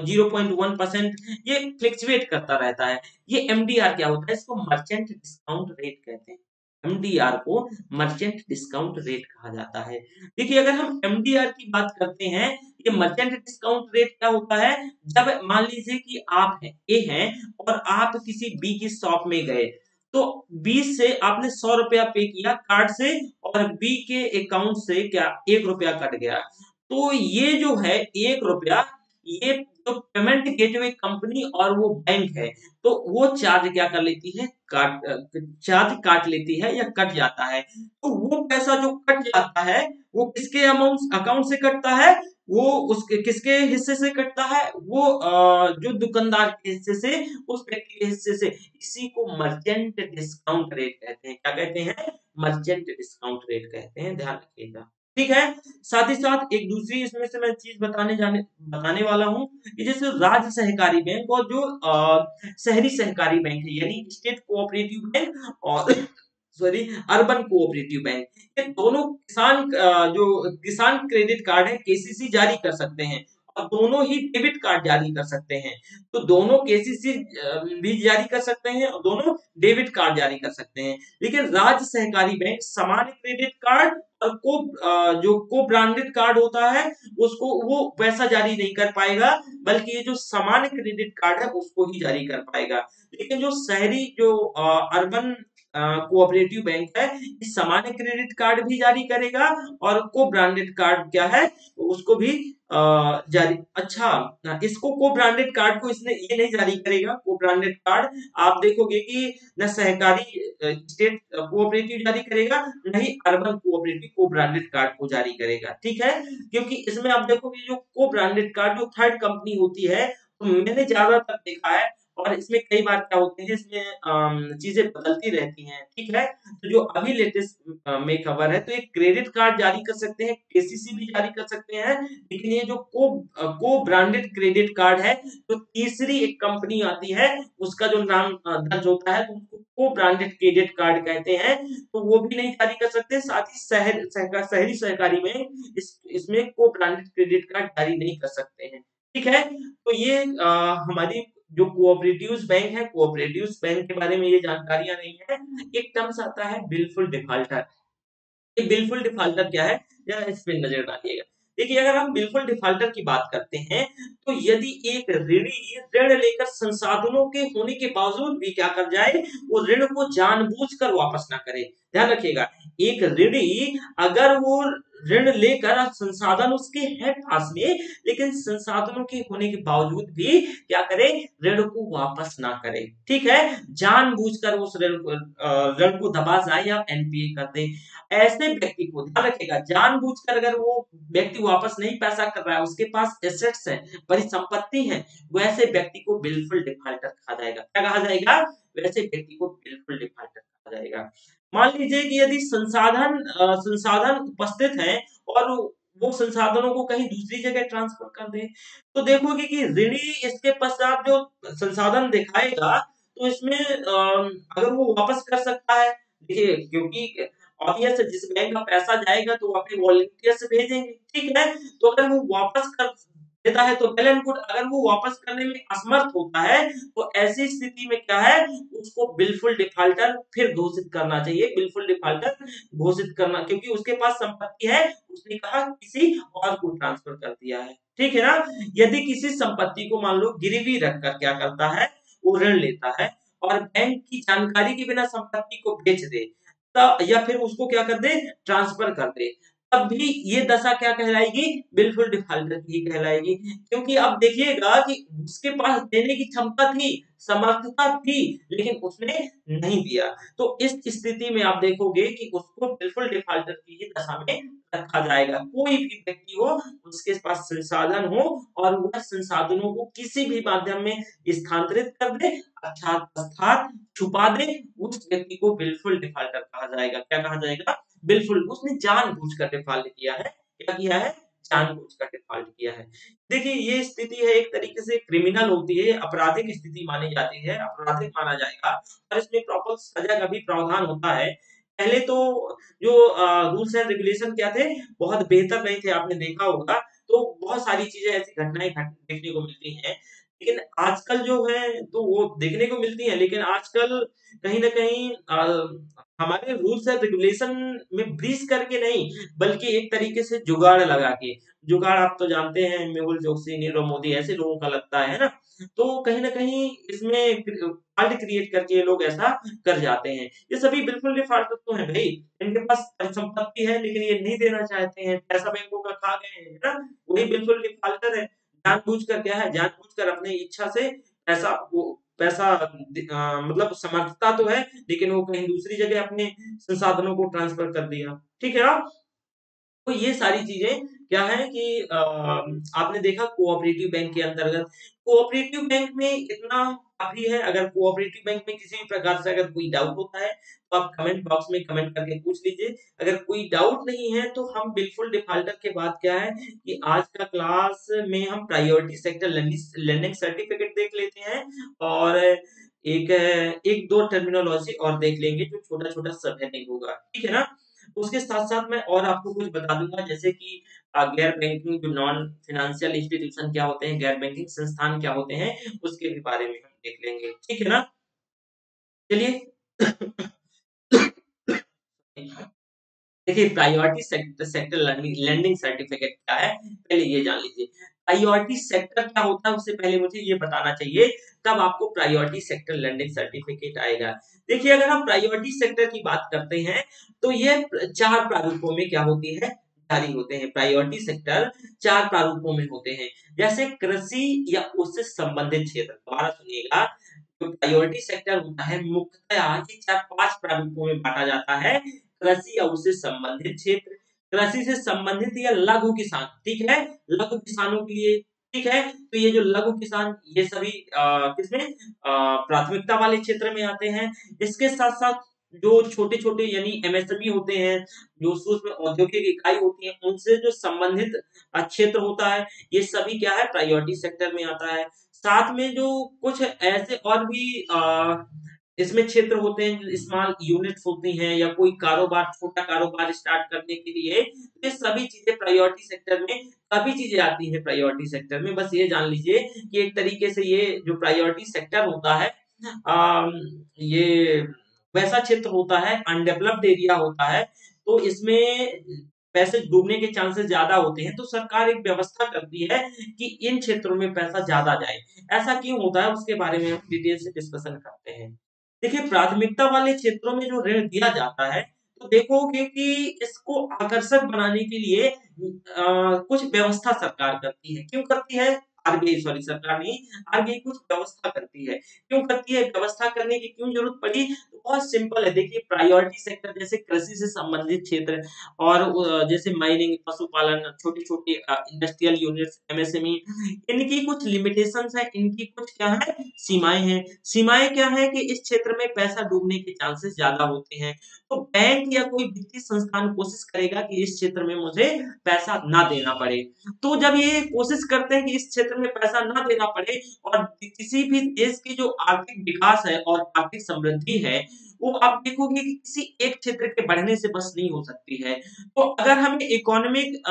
0.1% ये फ्लक्चुएट करता रहता है। ये एमडीआर क्या होता है, इसको मर्चेंट डिस्काउंट रेट कहते हैं। एमडीआर को मर्चेंट डिस्काउंट रेट कहा जाता है। देखिए अगर हम एमडीआर की बात करते हैं, ये मर्चेंट डिस्काउंट रेट क्या होता है, जब मान लीजिए कि आप हैं ए हैं और आप किसी बी की शॉप में गए, तो बी से आपने ₹100 पे किया कार्ड से और बी के अकाउंट से क्या ₹1 कट गया। तो ये जो है ₹1, ये जो पेमेंट गेटवे कंपनी और वो बैंक है, तो वो चार्ज क्या कर लेती है, चार्ज काट लेती है या कट जाता है। तो वो पैसा जो कट जाता है, वो किसके अमाउंट अकाउंट से कटता है, वो उसके किसके हिस्से से कटता है, वो जो दुकानदार के हिस्से से, उस व्यक्ति के हिस्से से। इसी को मर्चेंट डिस्काउंट रेट कहते हैं। क्या कहते हैं? मर्चेंट डिस्काउंट रेट कहते हैं, ध्यान रखिएगा। ठीक है? साथ ही साथ एक दूसरी इसमें से मैं चीज़ बताने वाला हूँ कि जैसे राज्य सहकारी बैंक और जो शहरी सहकारी बैंक है, यानी स्टेट कोऑपरेटिव बैंक और सॉरी अर्बन कोऑपरेटिव बैंक, ये दोनों जो किसान क्रेडिट कार्ड है केसीसी जारी कर सकते हैं और दोनों ही डेबिट कार्ड जारी कर सकते हैं। तो दोनों केसीसी भी जारी कर सकते हैं और दोनों डेबिट कार्ड जारी कर सकते हैं। लेकिन राज्य सहकारी बैंक सामान्य क्रेडिट कार्ड और जो को ब्रांडेड कार्ड होता है उसको वो वैसा जारी नहीं कर पाएगा, बल्कि ये जो सामान्य क्रेडिट कार्ड है उसको ही जारी कर पाएगा। लेकिन जो शहरी जो अर्बन कोऑपरेटिव बैंक है, ये सामान्य क्रेडिट कार्ड भी जारी करेगा और को ब्रांडेड कार्ड क्या है उसको भी जारी अच्छा, इसको को ब्रांडेड कार्ड को इसने ये नहीं जारी करेगा। को ब्रांडेड कार्ड आप देखोगे कि न सहकारी स्टेट कोऑपरेटिव जारी करेगा, न ही अर्बन कोऑपरेटिव को ब्रांडेड कार्ड को जारी करेगा। ठीक है? क्योंकि इसमें आप देखोगे जो को ब्रांडेड कार्ड जो थर्ड कंपनी होती है, तो मैंने ज्यादातर देखा है और इसमें कई बार क्या होते हैं, इसमें चीजें बदलती रहती हैं। ठीक है? तो जो अभी लेटेस्ट में खबर है, तो एक क्रेडिट कार्ड जारी कर सकते हैं, केसीसी भी जारी कर सकते हैं, लेकिन ये जो को ब्रांडेड क्रेडिट कार्ड है, तो तीसरी एक कंपनी आती है, उसका जो नाम दर्ज होता है, तो उसको को ब्रांडेड क्रेडिट कार्ड कहते हैं, तो वो भी नहीं जारी कर सकते। साथ ही शहरी सहकारी में इसमें को ब्रांडेड क्रेडिट कार्ड जारी नहीं कर सकते हैं। ठीक है? तो ये हमारी जो कोऑपरेटिव्स बैंक है, कोऑपरेटिव्स बैंक के बारे में ये जानकारियाँ नहीं है। एक टर्म्स आता है बिलफुल डिफाल्टर। ये बिलफुल डिफाल्टर क्या है? ज़रा इस पे नज़र डालिएगा। देखिए अगर हम बिलफुल डिफाल्टर की बात करते हैं, तो यदि एक ऋणी ऋण लेकर संसाधनों के होने के बावजूद भी क्या कर जाए, वो ऋण को जानबूझकर वापस ना करे। ध्यान रखिएगा, एक ऋणी अगर वो ऋण लेकर संसाधन उसके हैं पास में, लेकिन संसाधनों के होने के बावजूद भी क्या करे, ऋण को वापस ना करे। ठीक है? जानबूझकर उस ऋण को दबा जाए या एनपीए कर दे। ऐसे व्यक्ति को ध्यान रखिएगा, जानबूझकर अगर वो व्यक्ति वापस नहीं पैसा कर रहा है, उसके पास एसेट्स है, परिसंपत्ति है, वैसे व्यक्ति को बिल्कुल डिफाल्टर कहा जाएगा। क्या कहा जाएगा? वैसे व्यक्ति को बिल्कुल डिफाल्टर कहा जाएगा। मान लीजिए कि यदि संसाधन उपस्थित हैं और वो संसाधनों को कहीं दूसरी जगह ट्रांसफर कर दे, तो देखोगे कि ऋणी इसके पश्चात जो संसाधन दिखाएगा, तो इसमें अगर वो वापस कर सकता है, देखिए क्योंकि ऑब्वियस है, जिस बैंक का पैसा जाएगा तो वो अपने वॉलंटियर से भेजेंगे, ठीक है? तो अगर वो वापस कर देता है तो वेल एंड गुड, अगर वो वापस करने में असमर्थ होता है तो ऐसी स्थिति में क्या है, उसको बिल्कुल डिफाल्टर फिर घोषित करना चाहिए, बिल्कुल डिफाल्टर घोषित करना, क्योंकि उसके पास संपत्ति है, उसने कहा किसी और को ट्रांसफर कर दिया है, ठीक है ना? यदि किसी संपत्ति को मान लो गिरवी रखकर क्या करता है, वो ऋण लेता है और बैंक की जानकारी के बिना संपत्ति को बेच दे, या फिर उसको क्या कर दे, ट्रांसफर कर दे, तब भी ये दशा क्या कहलाएगी, बिल्कुल डिफाल्टर की कहलाएगी, क्योंकि अब देखिएगा कि उसके पास देने की क्षमता थी, समर्थता थी, लेकिन उसने नहीं दिया। तो इस स्थिति में आप देखोगे कि उसको बिल्कुल डिफाल्टर की ही दशा में रखा जाएगा। कोई भी व्यक्ति हो, उसके पास संसाधन हो और वह संसाधनों को किसी भी माध्यम में स्थानांतरित कर दे, अर्थात छुपा दे, उस व्यक्ति को बिल्कुल डिफाल्टर कहा जाएगा। क्या कहा जाएगा? बिल्कुल, उसने जानबूझकर डिफ़ॉल्ट किया है। क्या किया है? जानबूझकर डिफ़ॉल्ट किया है। देखिए, ये स्थिति है एक तरीके से क्रिमिनल होती है, आपराधिक स्थिति मानी जाती है, आपराधिक माना जाएगा और इसमें प्रॉपर सज़ा का भी प्रावधान होता है। पहले तो जो रूल्स एंड रेगुलेशन क्या थे, बहुत बेहतर नहीं थे, आपने देखा होगा, तो बहुत सारी चीज़ें ऐसी घटनाएँ देखने को मिलती हैं। लेकिन आजकल जो है, तो वो देखने को मिलती हैं, लेकिन आजकल कहीं न कहीं हमारे रूल्स एंड रेगुलेशन में ब्रीच करके नहीं, बल्कि एक तरीके से जुगाड़ लगा के, जुगाड़ आप तो जानते हैं, मेहुल चोकसी, नीरव मोदी ऐसे लोगों का लगता है ना? तो कहीं न कहीं इसमें फॉल्ट क्रिएट करके ये लोग ऐसा कर जाते हैं। ये सभी बिल्कुल डिफ़ॉल्टर तो हैं भई, इनके पास संपत्ति है लेकिन ये नहीं देना चाहते हैं, पैसा बैंकों का खा गए हैं, है ना? वही बिल्कुल डिफ़ॉल्टर है। जानबूझकर क्या है, जानबूझकर अपनी इच्छा से पैसा मतलब समर्थता तो है, लेकिन वो कहीं दूसरी जगह अपने संसाधनों को ट्रांसफर कर दिया। ठीक है ना? तो ये सारी चीज़ें क्या है कि आपने देखा कोऑपरेटिव बैंक के अंतर्गत, कोऑपरेटिव बैंक में इतना काफ़ी है, अगर कोऑपरेटिव बैंक में किसी भी प्रकार से अगर कोई डाउट होता है, तो आप कमेंट बॉक्स में कमेंट करके पूछ लीजिए। अगर कोई डाउट नहीं है, तो हम बिल्कुल डिफ़ॉल्टर के बाद क्या है कि आज का क्लास में हम प्रायोरिटी सेक्टर लर्निंग सर्टिफिकेट देख लेते हैं और एक 1-2 टर्मिनोलॉजी और देख लेंगे, जो छोटा-छोटा सब हेडिंग होगा। ठीक है ना? उसके साथ-साथ मैं और आपको कुछ बता दूँगा, जैसे कि गैर बैंकिंग जो नॉन फाइनेंशियल इंस्टीट्यूशन क्या होते हैं, गैर बैंकिंग संस्थान क्या होते हैं, उसके भी बारे में हम देख लेंगे। ठीक है ना? चलिए देखिए, priority sector learning landing certificate क्या है, पहले ये जान लीजिए। प्रायोरिटी सेक्टर क्या होता है, उससे पहले मुझे ये बताना चाहिए, तब आपको प्रायोरिटी सेक्टर लैंडिंग सर्टिफिकेट आएगा। देखिए, अगर हम प्रायोरिटी सेक्टर की बात करते हैं, तो ये 4 प्रारूपों में क्या होती है, जारी होते हैं। प्रायोरिटी सेक्टर 4 प्रारूपों में होते हैं। जैसे कृषि या उससे संबंधित क्षेत्र, दोबारा सुनिएगा, जो प्रायोरिटी सेक्टर होता है, मुख्यतः ये 4-5 प्रारूपों में बाँटा जाता है। कृषि या उससे संबंधित क्षेत्र, कृषि से संबंधित या लघु किसान, ठीक है? लघु किसानों के लिए, ठीक है? तो ये जो लघु किसान, ये सभी किसमें प्राथमिकता वाले क्षेत्र में आते हैं। इसके साथ-साथ जो छोटे-छोटे यानी एमएसएमई होते हैं, जो सूक्ष्म औद्योगिक इकाई होती है, उनसे जो संबंधित क्षेत्र होता है, ये सभी क्या है, प्रायोरिटी सेक्टर में आता है। साथ में जो कुछ ऐसे और भी इसमें क्षेत्र होते हैं, जो स्मॉल यूनिट्स होती हैं या कोई कारोबार, छोटा कारोबार स्टार्ट करने के लिए, ये सभी चीज़ें प्रायोरिटी सेक्टर में, काफ़ी चीज़ें आती हैं प्रायोरिटी सेक्टर में। बस ये जान लीजिए कि एक तरीके से ये जो प्रायोरिटी सेक्टर होता है, ये वैसा क्षेत्र होता है, अनडेवलप्ड एरिया होता है, तो इसमें पैसे डूबने के चांसेस ज़्यादा होते हैं, तो सरकार एक व्यवस्था करती है कि इन क्षेत्रों में पैसा ज़्यादा जाए। ऐसा क्यों होता है, उसके बारे में हम डिटेल से डिस्कशन करते हैं। देखिए, प्राथमिकता वाले क्षेत्रों में जो ऋण दिया जाता है, तो देखोगे कि इसको आकर्षक बनाने के लिए कुछ व्यवस्था सरकार करती है। क्यों करती है? आरबीआई, सॉरी, सरकार नहीं, आरबीआई कुछ व्यवस्था करती है। क्यों करती है? व्यवस्था करने की क्यों ज़रूरत पड़ी? तो बहुत सिंपल है, देखिए, प्रायोरिटी सेक्टर जैसे कृषि से संबंधित क्षेत्र और जैसे माइनिंग, पशुपालन, छोटी-छोटी इंडस्ट्रियल यूनिट्स, एमएसएमई, इनकी कुछ लिमिटेशंस हैं, इनकी कुछ क्या है, सीमाएँ हैं। सीमाएँ क्या हैं कि इस क्षेत्र में पैसा डूबने के चांसेस ज़्यादा होते हैं। तो बैंक या कोई वित्तीय संस्थान कोशिश करेगा कि इस क्षेत्र में मुझे पैसा ना देना पड़े। तो जब ये कोशिश करते हैं कि इस क्षेत्र में पैसा ना देना पड़े और किसी भी देश की जो आर्थिक विकास है और आर्थिक समृद्धि है, वो आप देखोगे कि किसी एक क्षेत्र के बढ़ने से बस नहीं हो सकती है। तो अगर हमें इकोनॉमिक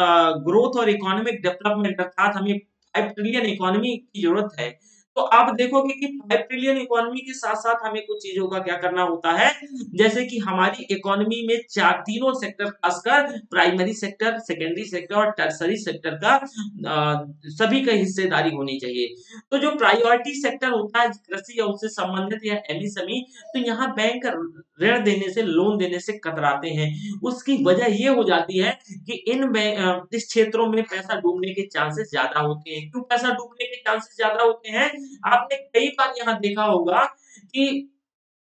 ग्रोथ और इकोनॉमिक डेवलपमेंट अर्थात हमें 5 ट्रिलियन इकोनॉमी की जरूरत है, तो आप देखोगे कि 5 ट्रिलियन इकोनॉमी के साथ-साथ हमें कुछ चीज़ों का क्या करना होता है, जैसे कि हमारी इकोनॉमी में 4 तीनों सेक्टर खासकर प्राइमरी सेक्टर, सेकेंडरी सेक्टर और टर्शरी सेक्टर का सभी का हिस्सेदारी होनी चाहिए। तो जो प्रायोरिटी सेक्टर होता है कृषि या उससे संबंधित या एमएसएमई, तो यहाँ बैंक ऋण देने से, लोन देने से कतराते हैं। उसकी वजह ये हो जाती है कि इस क्षेत्रों में पैसा डूबने के चांसेस ज़्यादा होते हैं। क्यों पैसा डूबने के चांसेस ज़्यादा होते हैं? आपने कई बार यहाँ देखा होगा कि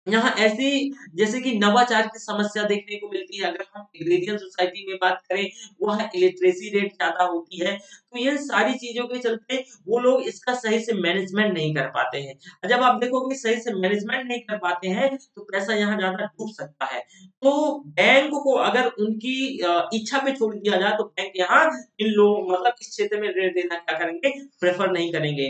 यहाँ ऐसी जैसे कि नवाचार की समस्या देखने को मिलती है। अगर हम एग्रेरियन सोसाइटी में बात करें, वहाँ इलिटरेसी रेट ज़्यादा होती है। तो ये सारी चीज़ों के चलते वो लोग इसका सही से मैनेजमेंट नहीं कर पाते हैं। जब आप देखोगे सही से मैनेजमेंट नहीं कर पाते हैं, तो पैसा यहाँ ज़्यादा डूब सकता है। तो बैंक को अगर उनकी इच्छा पे छोड़ दिया जाए, तो बैंक यहाँ इन लोगों मतलब इस क्षेत्र में ऋण देना क्या करेंगे, प्रेफ़र नहीं करेंगे।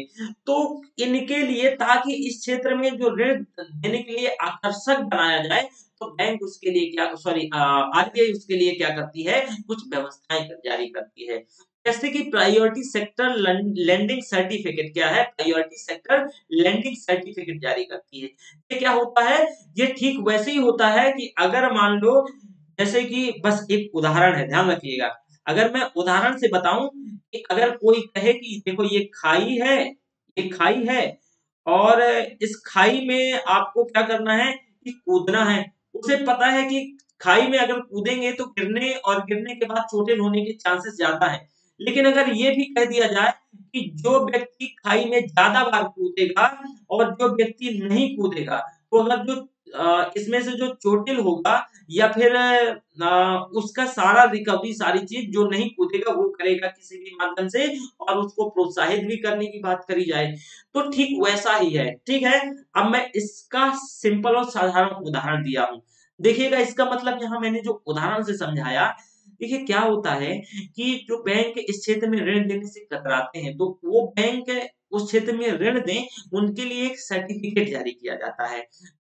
तो इनके लिए ताकि इस क्षेत्र में जो ऋण देने के लिए आकर्षक बनाया जाए, तो बैंक उसके लिए क्या सॉरी आरबीआई उसके लिए क्या करती है, कुछ व्यवस्थाएँ जारी करती है। जैसे कि प्रायोरिटी सेक्टर लेंडिंग सर्टिफिकेट क्या है? प्रायोरिटी सेक्टर लेंडिंग सर्टिफिकेट जारी करती है। ये क्या होता है? ये ठीक वैसे ही होता है कि अगर मान लो जैसे कि बस एक उदाहरण है, ध्यान रखिएगा। अगर मैं उदाहरण से बताऊँ कि अगर कोई कहे कि देखो ये खाई है और इस खाई में आपको क्या करना है कि कूदना है। उसे पता है कि खाई में अगर कूदेंगे तो गिरने के बाद चोटिल होने के चांसेस ज़्यादा हैं। लेकिन अगर ये भी कह दिया जाए कि जो व्यक्ति खाई में ज़्यादा बार कूदेगा और जो व्यक्ति नहीं कूदेगा, तो अगर जो इसमें से जो चोटिल होगा या फिर उसका सारा रिकवरी सारी चीज़ जो नहीं कूदेगा वो करेगा किसी भी माध्यम से और उसको प्रोत्साहित भी करने की बात करी जाए, तो ठीक वैसा ही है, ठीक है? अब मैं इसका सिंपल और साधारण उदाहरण दिया हूँ। देखिएगा इसका मतलब यहाँ मैंने जो उदाहरण से समझाया, देखिए क्या होता है कि जो बैंक इस क्षेत्र में ऋण देने से कतराते हैं, तो वो बैंक उस क्षेत्र में ऋण दें, उनके लिए एक सर्टिफिकेट जारी किया जाता है।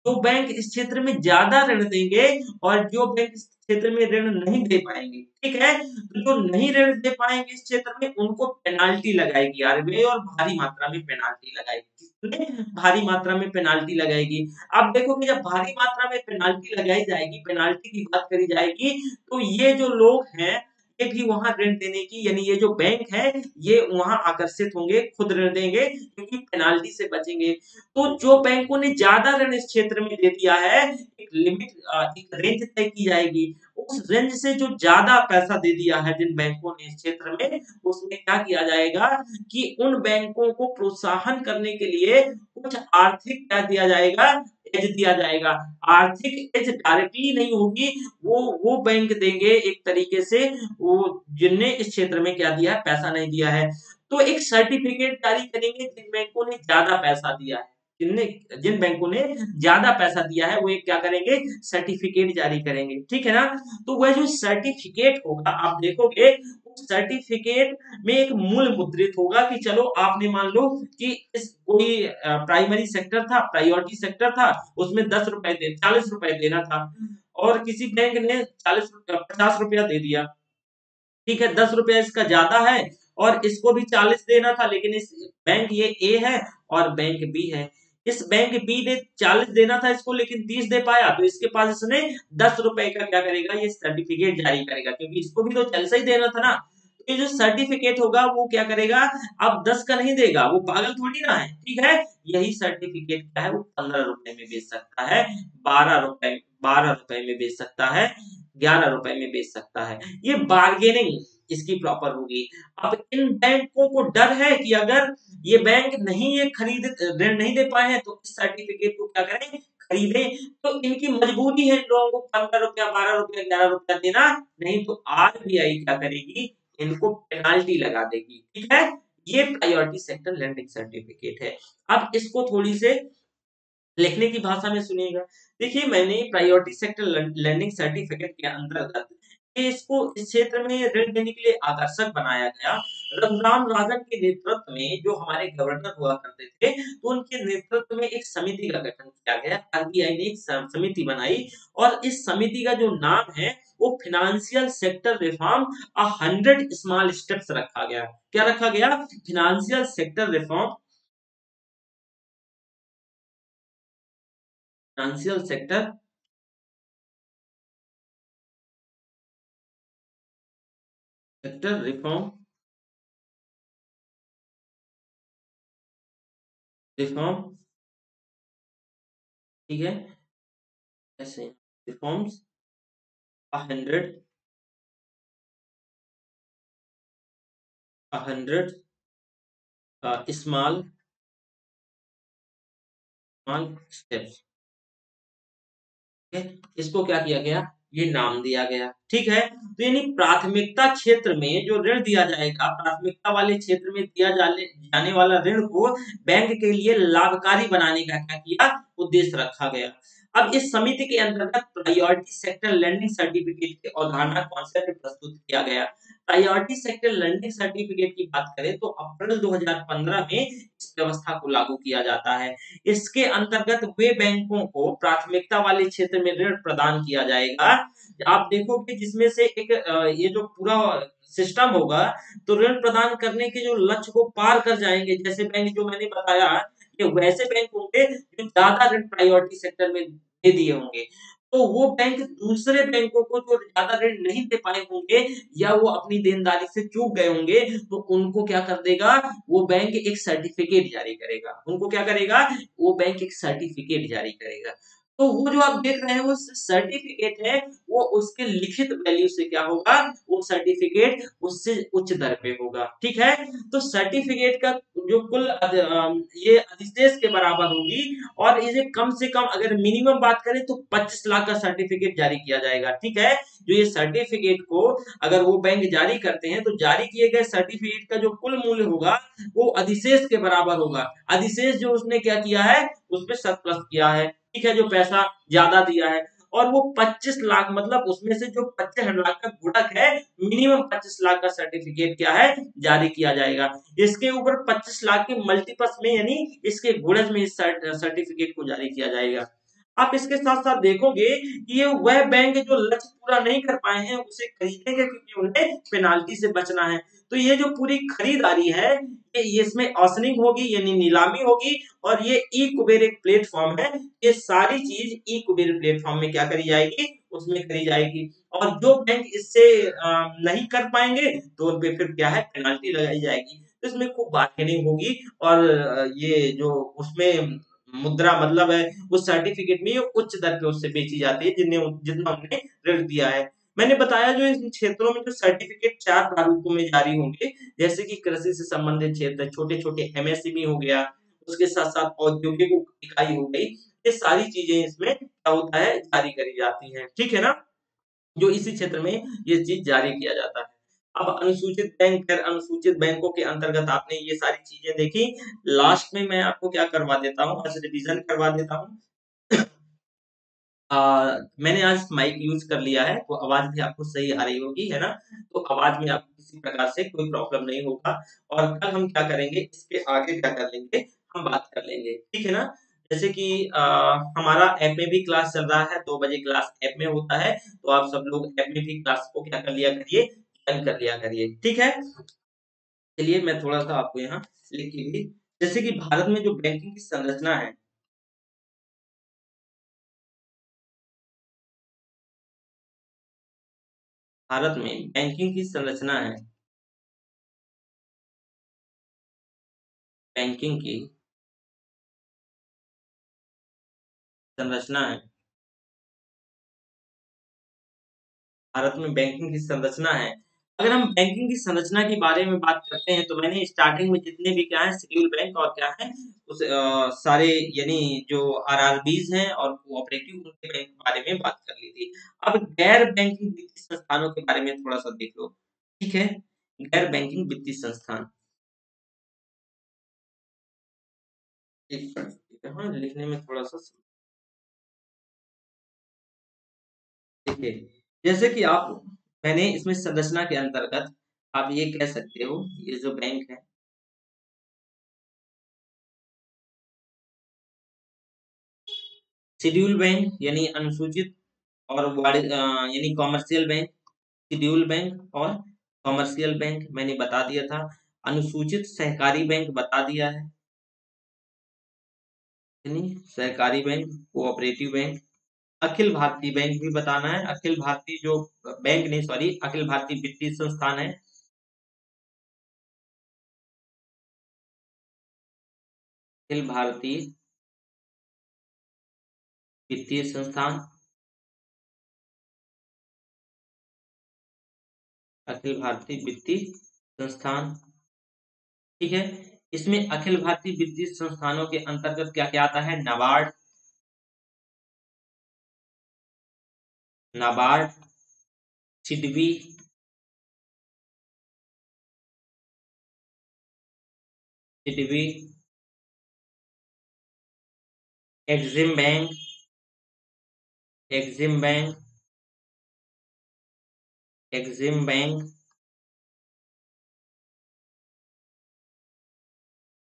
जो बैंक इस क्षेत्र में ज़्यादा ऋण देंगे और जो बैंक इस क्षेत्र में ऋण नहीं दे पाएँगे, ठीक है? तो जो नहीं ऋण दे पाएँगे इस क्षेत्र में, उनको पेनाल्टी लगाएगी आरबीआई और भारी मात्रा में पेनाल्टी लगाएगी। कितने? भारी मात्रा में पेनाल्टी लगाएगी। आप देखोगे जब भारी मात्रा में पेनाल्टी लगाई जाएगी, पेनाल्टी की बात करी जाएगी, तो ये जो लोग हैं, ये भी वहाँ ऋण देने की यानी ये जो बैंक है, ये वहाँ आकर्षित होंगे, खुद ऋण देंगे क्योंकि पेनाल्टी से बचेंगे। तो जो बैंकों ने ज़्यादा ऋण इस क्षेत्र में दे दिया है, एक रेंज तय की जाएगी। उस रेंज से जो ज़्यादा पैसा दे दिया है जिन बैंकों ने इस क्षेत्र में, उसमें क्या किया जाएगा कि उन बैंकों को प्रोत्साहन करने के लिए कुछ आर्थिक क्या दिया जाएगा, एज दिया जाएगा। आर्थिक एज डायरेक्टली नहीं होगी, वो बैंक देंगे एक तरीके से वो जिनने इस क्षेत्र में क्या दिया है, पैसा नहीं दिया है। तो एक सर्टिफिकेट जारी करेंगे जिन बैंकों ने ज़्यादा पैसा दिया है। जिन बैंकों ने ज़्यादा पैसा दिया है, वो एक क्या करेंगे, सर्टिफिकेट जारी करेंगे, ठीक है ना? तो वह जो सर्टिफिकेट होगा आप देखोगे, उस सर्टिफिकेट में एक मूल्य मुद्रित होगा कि चलो आपने मान लो कि इस कोई प्राइमरी सेक्टर था, प्रायोरिटी सेक्टर था, उसमें ₹40 देना था और किसी बैंक ने 50 रुपया दे दिया। ठीक है, ₹10 इसका ज़्यादा है और इसको भी 40 देना था लेकिन इस बैंक ये ए है और बैंक बी है। इस बैंक बी ने 40 देना था इसको लेकिन 30 दे पाया तो इसके पास इसने ₹10 का क्या करेगा ये सर्टिफिकेट जारी करेगा क्योंकि इसको भी तो जैसा ही देना था ना। तो ये जो सर्टिफिकेट होगा वो क्या करेगा अब 10 का नहीं देगा, वो पागल थोड़ी ना है, ठीक है? यही सर्टिफिकेट क्या है वो ₹15 में बेच सकता है, ₹12 में बेच सकता है, ₹11 में बेच सकता है। ये बार्गेनिंग इसकी प्रॉपर होगी। अब इन बैंकों को डर है कि अगर ये बैंक नहीं ये ऋण नहीं दे पाए हैं तो इस सर्टिफिकेट को क्या करें खरीदें तो इनकी मजबूरी है इन लोगों को ₹15 ₹12 ₹11 देना नहीं तो आरबीआई क्या करेगी इनको पेनाल्टी लगा देगी ठीक है ये प्रायोरिटी सेक्टर लेंडिंग सर्टिफिकेट है अब इसको थोड़ी से लिखने की भाषा में सुनिएगा देखिए मैंने प्रायोरिटी सेक्टर लैंडिंग सर्टिफिकेट के अंतर्गत ये इसको इस क्षेत्र में ऋण देने के लिए आकर्षक बनाया गया। रघुराम राजन के नेतृत्व में जो हमारे गवर्नर हुआ करते थे, तो उनके नेतृत्व में एक समिति का गठन किया गया। आरबीआई ने एक समिति बनाई और इस समिति का जो नाम है वो financial sector reform 100 small steps रखा गया। क्या रखा गया? Financial sector reform, financial sector sector reform, reform, ठीक है, ऐसे रिफॉर्म्स 100 स्मॉल स्मॉल स्टेप्स, ठीक है, इसको क्या किया गया? ये नाम दिया गया। ठीक है, तो यानी प्राथमिकता क्षेत्र में जो ऋण दिया जाएगा, प्राथमिकता वाले क्षेत्र में दिया जाने वाला ऋण को बैंक के लिए लाभकारी बनाने का क्या किया? उद्देश्य रखा गया। अब इस समिति के अंतर्गत प्रायोरिटी सेक्टर लैंडिंग सर्टिफिकेट की अवधारणा कॉन्सेप्ट प्रस्तुत किया गया। प्रायोरिटी सेक्टर लैंडिंग सर्टिफिकेट की बात करें तो अप्रैल 2015 में इस व्यवस्था को लागू किया जाता है। इसके अंतर्गत वे बैंकों को प्राथमिकता वाले क्षेत्र में ऋण प्रदान किया जाएगा। आप देखोगे जिसमें से एक ये जो पूरा सिस्टम होगा, तो ऋण प्रदान करने के जो लक्ष्य को पार कर जाएंगे, जैसे बैंक जो मैंने बताया, ये वैसे बैंक होंगे जो ज्यादा ऋण प्रायोरिटी सेक्टर में दे दिए होंगे। तो वो बैंक दूसरे बैंकों को जो ज्यादा ऋण नहीं दे पाए होंगे या वो अपनी देनदारी से चूक गए होंगे, तो उनको क्या कर देगा? वो बैंक एक सर्टिफिकेट जारी करेगा। उनको क्या करेगा? वो बैंक एक सर्टिफिकेट जारी करेगा। तो वो जो आप देख रहे हैं वो सर्टिफिकेट है, वो उसके लिखित वैल्यू से क्या होगा? वो सर्टिफिकेट उससे उच्च दर पे होगा। ठीक है, तो सर्टिफिकेट का जो कुल ये अधिशेष के बराबर होगी, और इसे कम से कम अगर मिनिमम बात करें तो 25 लाख का सर्टिफिकेट जारी किया जाएगा। ठीक है, जो ये सर्टिफिकेट को अगर वो बैंक जारी करते हैं, तो जारी किए गए सर्टिफिकेट का जो कुल मूल्य होगा वो अधिशेष के बराबर होगा। अधिशेष जो उसने क्या किया है? उस पे सरप्लस किया है। ठीक है, जो पैसा ज्यादा दिया है, और वो 25 लाख मतलब उसमें से जो 25 लाख का गुणक है, मिनिमम 25 लाख का सर्टिफिकेट क्या है? जारी किया जाएगा। इसके ऊपर 25 लाख के मल्टीपल्स में यानी इसके गुणज में इस सर्टिफिकेट को जारी किया जाएगा। आप इसके साथ साथ देखोगे कि ये वह बैंक जो लक्ष्य पूरा नहीं कर पाए हैं उसे खरीदेंगे, क्योंकि उन्हें पेनाल्टी से बचना है। तो ये जो पूरी खरीदारी है, ये इसमें ऑशनिंग होगी यानी नीलामी होगी, और ये ई कुबेर एक प्लेटफॉर्म है। ये सारी चीज ई कुबेर प्लेटफॉर्म में क्या करी जाएगी? उसमें करी जाएगी। और जो बैंक इससे नहीं कर पाएंगे तो उन पे फिर क्या है? पेनाल्टी लगाई जाएगी। तो इसमें खूब बार्गेनिंग होगी, और ये जो उसमें मुद्रा मतलब है, उस सर्टिफिकेट में ये उच्च दर पे उससे बेची जाती है जितना उन्होंने ऋण दिया है। मैंने बताया जो इन क्षेत्रों में जो सर्टिफिकेट 4 प्रारूपों में जारी होंगे, जैसे कि कृषि से संबंधित क्षेत्र, छोटे-छोटे एमएसएमई हो गया, उसके साथ-साथ औद्योगिक इकाई हो गई, ये सारी चीजें इसमें क्या होता है? जारी करी जाती हैं। ठीक है ना? जो इसी क्षेत्र में ये चीज जारी किया जाता है। अब अनुसूचित बैंक, फिर अनुसूचित बैंकों के अंतर्गत आपने ये सारी चीजें देखी। लास्ट में मैं आपको क्या करवा देता हूँ, आज रिवीजन करवा देता हूँ। मैंने आज माइक यूज कर लिया है, तो आवाज भी आपको सही आ रही होगी, है ना? तो आवाज में आपको किसी प्रकार से कोई प्रॉब्लम नहीं होगा। और कल हम क्या करेंगे, इसके आगे क्या कर लेंगे, हम बात कर लेंगे। ठीक है ना? जैसे कि हमारा ऐप में भी क्लास चल रहा है, 2 बजे क्लास ऐप में होता है, तो आप सब लोग ऐप में भी क्लास को क्या कर लिया करिए, ज्वाइन कर लिया करिए। ठीक है? चलिए मैं थोड़ा-सा आपको यहाँ लिख के भी, जैसे कि भारत में जो बैंकिंग की संरचना है, भारत में बैंकिंग की संरचना है, बैंकिंग की संरचना है, भारत में बैंकिंग की संरचना है। अगर हम बैंकिंग की संरचना के बारे में बात करते हैं, तो मैंने स्टार्टिंग में जितने भी क्या है शेड्यूल बैंक और क्या है उस सारे यानी जो आरआरबीज हैं और कोऑपरेटिव उनके बैंक के बारे में बात कर ली थी। अब गैर बैंकिंग वित्तीय संस्थानों के बारे में थोड़ा-सा देख लो। ठीक है? गैर बैंकिंग वित्तीय संस्थान। एक मिनट, हाँ, लिखने में थोड़ा-सा देखिए, जैसे कि आप मैंने इसमें संरचना के अंतर्गत आप ये कह सकते हो, ये जो बैंक है, शेड्यूल बैंक यानी अनुसूचित और यानी कॉमर्शियल बैंक, शेड्यूल बैंक और कॉमर्शियल बैंक मैंने बता दिया था। अनुसूचित सहकारी बैंक बता दिया है, यानी सहकारी bank, cooperative bank. Akhil Bharatiya bank भी बताना है, अखिल भारतीय जो बैंक नहीं, सॉरी, अखिल भारतीय वित्तीय संस्थान है, अखिल भारतीय वित्तीय संस्थान, अखिल भारतीय वित्तीय संस्थान। ठीक है, इसमें अखिल भारतीय वित्तीय संस्थानों के अंतर्गत क्या क्या आता है? NABARD, NABARD, SIDBI, SIDBI, Exim bank, Exim bank, Exim bank,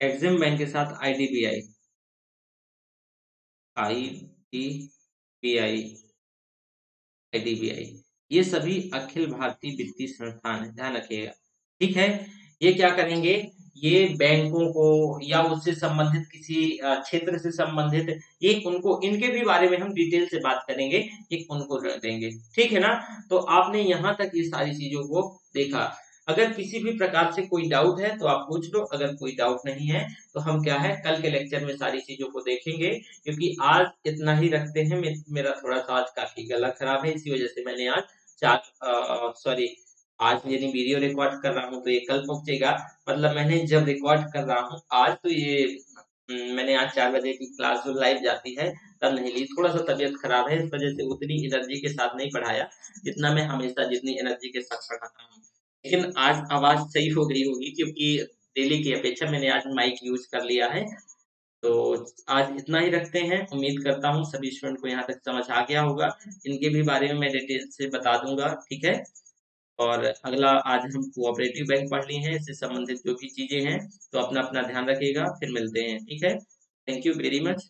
Exim bank के साथ आईडीबीआई, आईडीबीआई, आईडीबीआई, ये सभी अखिल भारतीय वित्तीय संस्थान है, ध्यान रखिएगा। ठीक है, ये क्या करेंगे, ये बैंकों को या उससे संबंधित किसी क्षेत्र से संबंधित, ये उनको, इनके भी बारे में हम डिटेल से बात करेंगे, ये उनको देंगे। ठीक है ना? तो आपने यहाँ तक ये सारी चीजों को देखा। अगर किसी भी प्रकार से कोई डाउट है तो आप पूछ लो, अगर कोई डाउट नहीं है तो हम क्या है, कल के लेक्चर में सारी चीजों को देखेंगे। क्योंकि आज इतना ही रखते हैं, मेरा थोड़ा सा आज काफी गला खराब है, इसी वजह से मैंने आज चार, सॉरी, आज यानी वीडियो रिकॉर्ड कर रहा हूँ तो ये कल पहुंचेगा। मतलब मैंने जब रिकॉर्ड कर रहा हूँ आज, तो ये मैंने आज 4 बजे की क्लास जो लाइव जाती है तब नहीं ली, थोड़ा सा तबीयत खराब है, इस वजह से उतनी एनर्जी के साथ नहीं पढ़ाया जितना मैं हमेशा जितनी एनर्जी के साथ पढ़ाता हूँ। लेकिन आज आवाज सही हो गई होगी, क्योंकि डेली की अपेक्षा मैंने आज माइक यूज कर लिया है। तो आज इतना ही रखते हैं, उम्मीद करता हूँ सभी स्टूडेंट को यहाँ तक समझ आ गया होगा। इनके भी बारे में मैं डिटेल से बता दूंगा, ठीक है। और अगला, आज हम कोऑपरेटिव बैंक पढ़ लिए हैं, इससे संबंधित जो भी चीजें हैं, तो अपना अपना ध्यान रखिएगा, फिर मिलते हैं, ठीक है। Thank you very much.